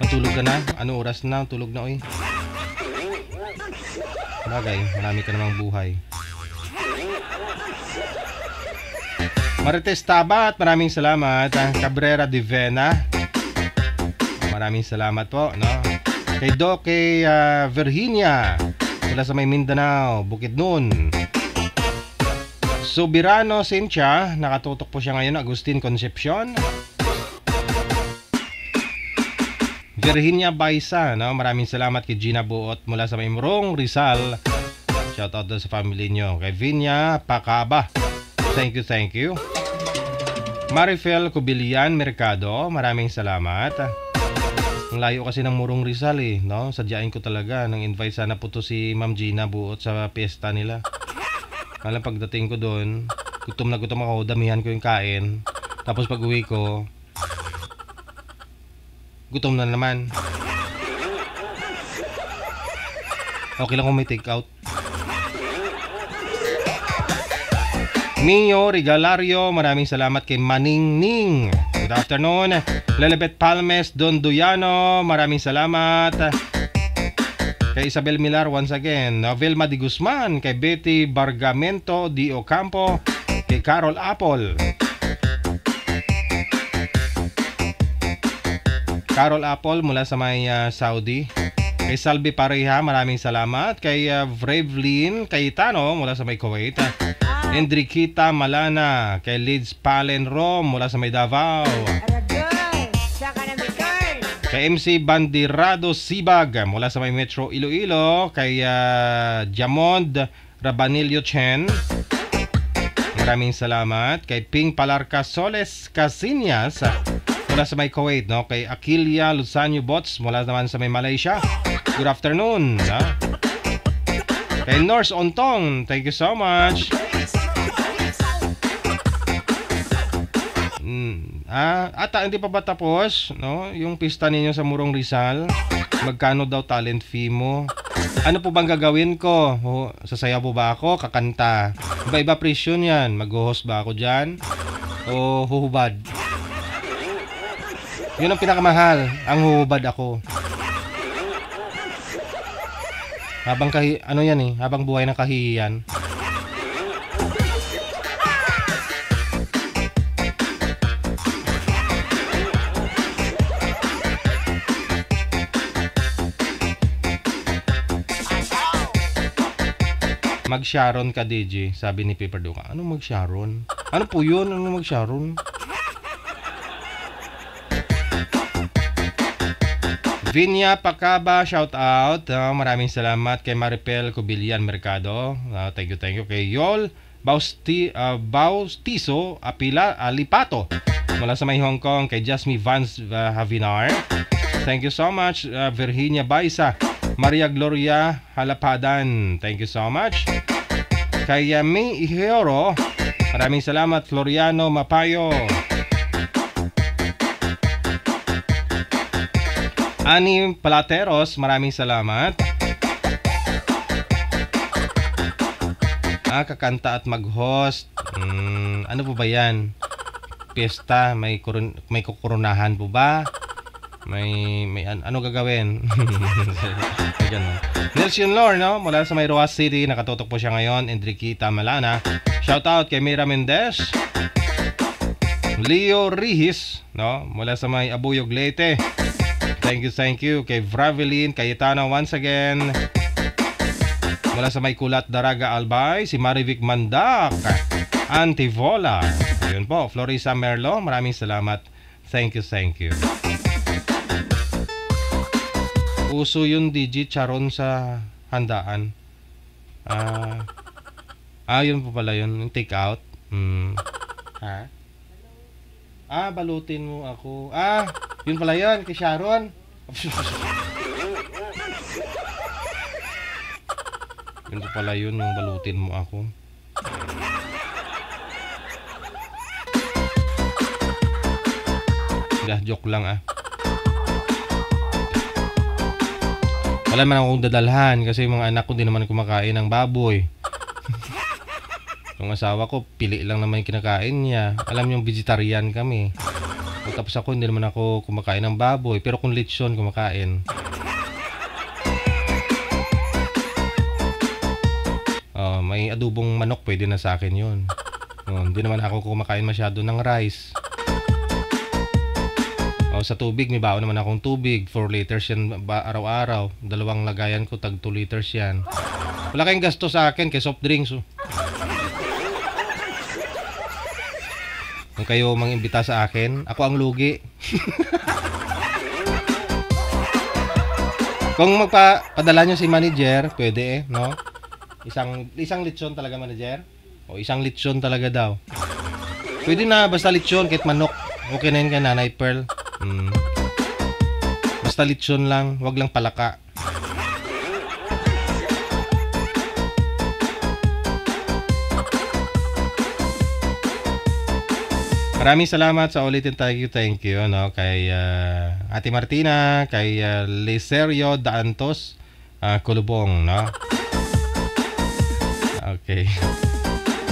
Matulog ka na? Ano oras na? Tulog na, oy. Bagay, marami ka namang buhay. Marites Tabat, maraming salamat. Cabrera de Vena, maraming salamat po, no? Kay Virginia, mula sa may Mindanao, Bukidnon. Subirano Cynthia, nakatutok po siya ngayon. Agustin Concepcion. Virginia Baisa, no? Maraming salamat kay Gina Buot mula sa may Morong, Rizal. Shoutout sa family nyo. Kay Vinya Pakaba, thank you. Marifel Cubilian Mercado, maraming salamat. Ang layo kasi ng Morong Rizal no? Sadyain ko talaga nang invite sana po to si Ma'am Gina Buot sa piyesta nila. Kala pagdating ko doon, gutom na gutom ako, damihan ko yung kain. Tapos pag uwi ko, gutom na naman. Okay lang kung may take out. Mio Regalario, maraming salamat kay Maning Ning. Good afternoon. Lelebet Palmes Don Duyano, maraming salamat. Kay Isabel Milar once again. Vilma Di Guzman, kay Betty Bargamento Di Ocampo, kay Carol Apple. Carol Apple mula sa may Saudi. Kay Salvi Pareha, maraming salamat. Kay Vravelin Cayetano mula sa may Kuwait. Enriquita Malana, kay Lids Palenro mula sa may Davao. Kay MC Bandirado Sibag mula sa may Metro Iloilo. Kay Jamond Rabanilio Chen, maraming salamat. Kay Ping Palarca Soles Casinas mula sa may Kuwait, no? Kay Aquilia Luzanyo Bots mula naman sa may Malaysia. Good afternoon, no? Kay Norse Ontong, thank you so much. Ata hindi pa ba tapos, no? Yung pista ninyo sa Morong Rizal? Magkano daw talent fee mo? Ano po bang gagawin ko? Sasayaw po ba ako? Kakanta? Iba-iba presyon yan. Mag-host ba ako dyan? O huhubad? Yun ang pinakamahal. Ang huhubad ako. Habang habang buhay ng kahihiyan. Mag-Sharon ka, DJ, sabi ni Pepper Duca. Ano mag-Sharon? Ano po yun? Ano mag-Sharon? Vinya Pakaba, shout out. Maraming salamat kay Maripel Cubilian Mercado. Thank you. Kay Yol Baustiso Alipato mula sa may Hong Kong. Kay Jasmine Vance Havinar, thank you so much. Virginia Baisa, Maria Gloria Halapadan, thank you so much. Kay May Ihero, maraming salamat. Floriano Mapayo, Ani Palateros, maraming salamat. Kakanta at mag-host. Ano po ba yan? Piyesta, may kukurunahan po ba? May ano gagawin? Nelson Lor, no? Mula sa may Roas City, nakatutok po siya ngayon. Enriquita Malana, shout out kay Mira Mendez. Leo Rihis, no? Mula sa may Abuyog Leyte, thank you. Kay Vravelin Cayetano once again. Mula sa may Kulat Daraga Albay, si Marivic Mandak Antivola. Ayun po, Florisa Merlo, maraming salamat. Thank you. Uso yung DJ Charon sa handaan. Yun po pala yun, yung take out. Ha? Balutin mo ako. Yun pala yun, kay Sharon. Ganito pala yun, yung balutin mo ako. Joke lang ah. Wala man akong dadalhan kasi yung mga anak ko di naman kumakain ng baboy. Yung asawa ko, pili lang naman yung kinakain niya. Alam niyo, vegetarian kami. Tapos ako, hindi naman ako kumakain ng baboy. Pero kung lechon, kumakain. May adubong manok, pwede na sa akin yun. Hindi naman ako kumakain masyado ng rice. Sa tubig, may baon naman akong tubig. 4 liters yan araw-araw. 2 lagayan ko, tag 2 liters yan. Wala kayong gasto sa akin kay soft drinks. Kung kayo mangimbita sa akin, ako ang lugi. Kung magpadala nyo si manager, pwede no? Isang lechon talaga, manager? O isang lechon talaga daw. Pwede na, basta lechon, kahit manok. Okay na yun ka, Nanay Pearl. Basta lechon lang, wag lang palaka. Maraming salamat sa ulitin, thank you no, kay Ate Martina, kay Licerio Daantos, Kulubong, no? Okay.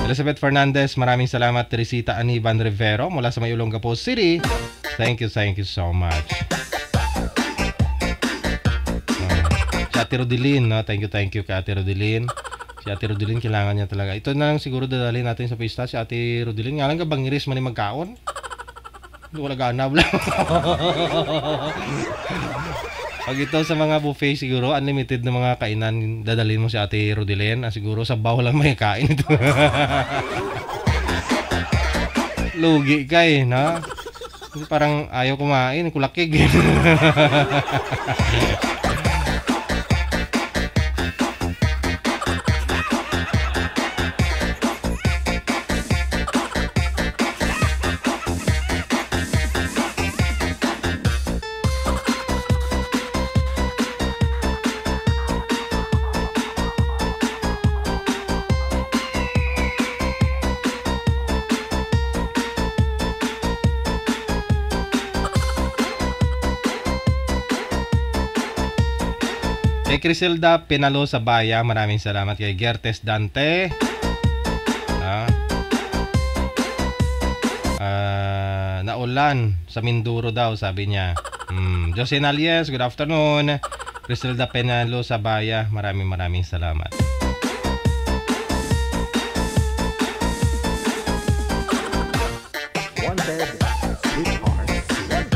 Elizabeth Fernandez, maraming salamat. Teresita Aniban Rivero mula sa May Olongapo City. Thank you so much. Si Ate Rodelin, no? Thank you kay Ate Rodelin. Si Ate Rodelin, kailangan niya talaga. Ito na lang siguro dadalhin natin sa pista. Si Ate Rodelin, nga lang ka bang iris man ni magkaon? Hindi ko nag-anab lang. Pag ito sa mga buffet siguro, unlimited na mga kainan, dadalhin mo si Ate Rodelin. Siguro sa baho lang may kain ito. Lugi ka no? Parang ayaw kumain, kulakig. Kay Criselda Penalo sa Baya, maraming salamat. Kay Gertes Dante, naulan sa Minduro daw, sabi niya. Jose Nalies, good afternoon. Criselda Penalo sa Baya, maraming salamat. Wanted, sweetheart. Wanted, sweetheart.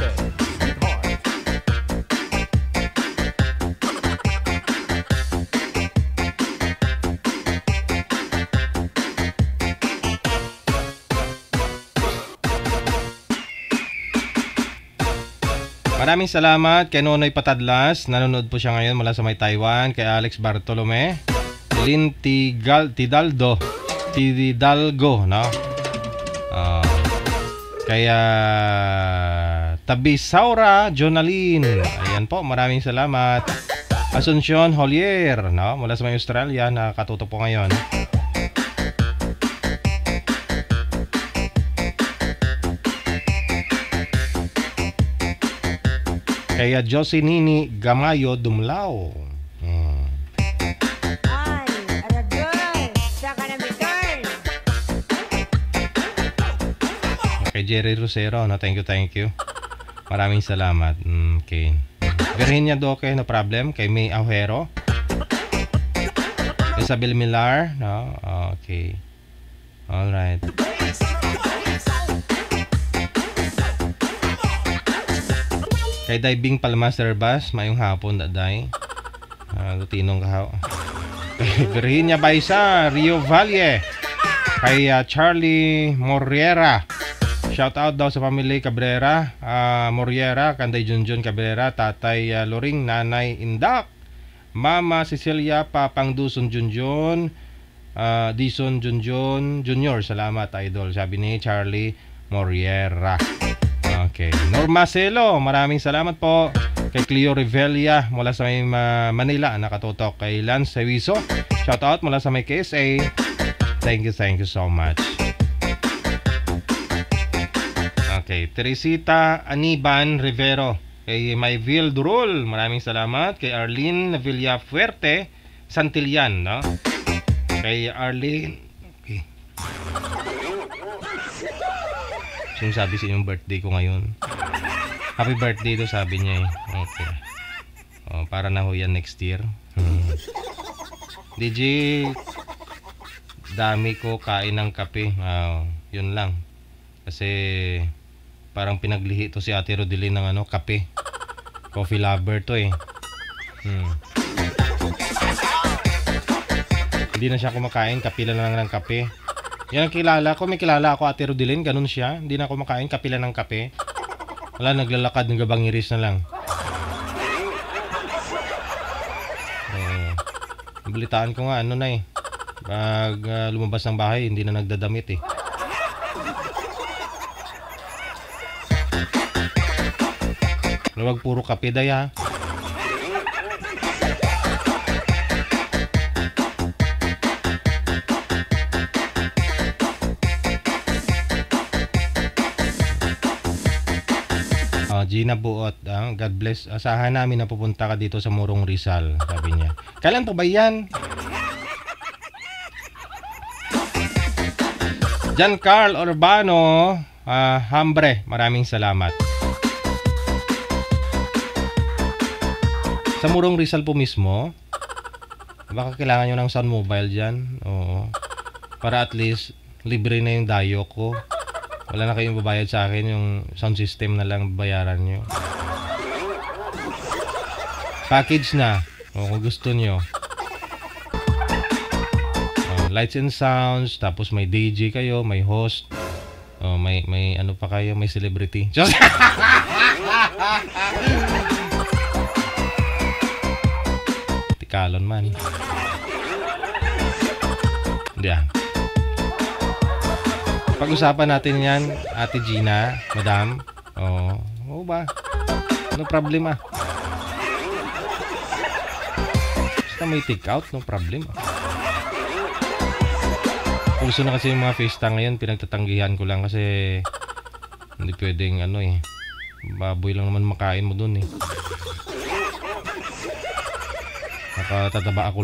Maraming salamat kay Nonoy Patadlas. Nanonood po siya ngayon mula sa may Taiwan. Kay Alex Bartolome, Lynn Tidalgo, no? Kaya Tabisaura Jonaline. Ayan po, maraming salamat. Asuncion Holier, no? Mula sa may Australia, nakatuto po ngayon. Kaya Josie Nini Gamayo Dumlao. Ay, aragay. Saka na return. Kay Jerry Rosero, no? Thank you. Maraming salamat. Okay. Virginia Doque, no problem. Kay May Aujero. Isabel Millar, no? Okay. Alright. Kay Diving Palmaster Bass, mayong hapon daday. Lutinong kahaw. Virginia Baisa, Rio Valle. Kay Charlie Moriera. Shout out daw sa family Cabrera, Moriera, Kanday Junjun Cabrera, Tatay Loring, Nanay Indak, Mama Cecilia, Papang Duson Junjun, Dison Junjun Junior. Salamat idol, sabi ni Charlie Moriera. Okay. Norma Celo, maraming salamat po. Kay Cleo Revelia mula sa may Manila, nakatutok. Kay Lance Sewiso, shoutout mula sa may KSA. Thank you so much. Okay, Teresita Aniban Rivero. Kay Mayville Durul, maraming salamat. Kay Arlene Villafuerte Santillan, no? Kay Arlene. Okay. Sino sabi sa inyong birthday ko ngayon? Happy birthday to, sabi niya eh. Okay. Oh, para na ho yan next year. DJ, dami ko kain ng kape. Yun lang. Kasi parang pinaglihi to si Ate Rodeline ng kape. Coffee lover to eh. Hindi na siya kumakain, kapila lang ng kape. Yan ang kilala ko, may kilala ako Ate Rodeline, ganun siya. Hindi na kumakain, kapila ng kape. Wala, naglalakad ng gabangiris na lang. Balitaan ko nga, na eh. Pag lumabas ng bahay, hindi na nagdadamit eh. Huwag puro kape daya. Gina Buot, God bless. Asahan namin na pupunta ka dito sa Morong Rizal, sabi niya. Kailan po ba yan? Jan Carl Urbano, Hambre, maraming salamat. Sa Morong Rizal po mismo, baka kailangan nyo ng sound mobile dyan. Oo. Para at least libre na yung dayo ko. Wala na kayong babayad sa akin, yung sound system na lang bayaran nyo. Package na, kung gusto nyo. Lights and sounds, tapos may DJ kayo, may host, may ano pa kayo, may celebrity. Tikalon man. Hindi Pag-usapan natin yan, Ate Gina, Madam. Oo ba? No problema. Basta may take out, no problema. Uso na kasi yung mga FaceTime ngayon, pinagtatanggihan ko lang kasi hindi pwedeng baboy lang naman makain mo dun eh. Nakatataba ako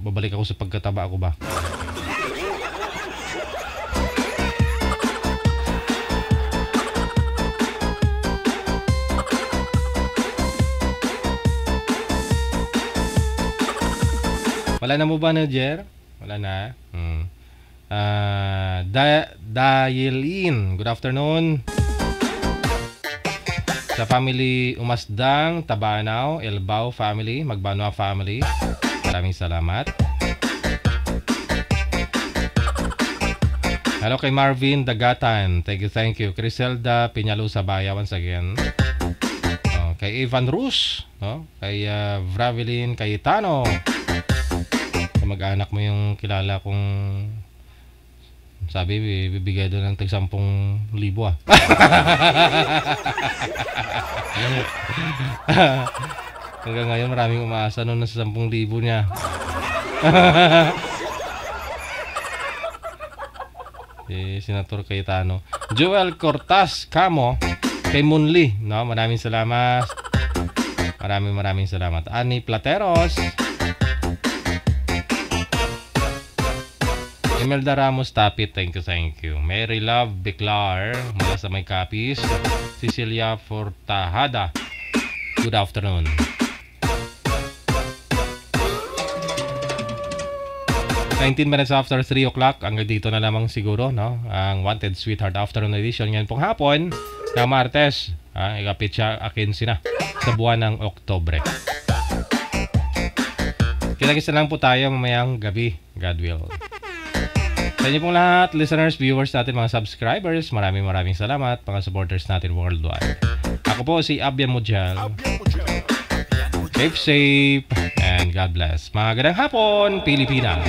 babalik ako sa pagkataba ako ba? Wala na mo ba na, Jer? Wala na. Dayelin, good afternoon. Sa family Umasdang, Tabanaw, Elbao family, Magbanwa family, maraming salamat. Hello kay Marvin Dagatan, thank you. Criselda Piñalusa Baya once again. Kay Evan Rus, kay Vravelin Cayetano. Mag-anak mo yung kilala kong sabi bibigay doon ng 10,000 hanggang ngayon maraming umaasa noon sa 10,000 niya. Senator Cayetano. Joel Cortas Camo kay Munli, maraming salamat. Maraming salamat. Ani Plateros, Imelda Ramos Tapit, thank you. Mary Love Biclar mula sa may Capiz. Cecilia Fortajada, good afternoon. Minutes after 3 o'clock, hanggang dito na lamang siguro ang Wanted Sweetheart Afternoon Edition ngayon pong hapon na Martes, ikapit siya 15 na sa buwan ng Oktobre. Kita-kita lang po tayo mamayang gabi, God will. Sa inyo pong lahat, listeners, viewers natin, mga subscribers, maraming salamat, mga supporters natin worldwide. Ako po si Abian Mujal. Safe, and God bless. Magandang hapon, Pilipinas.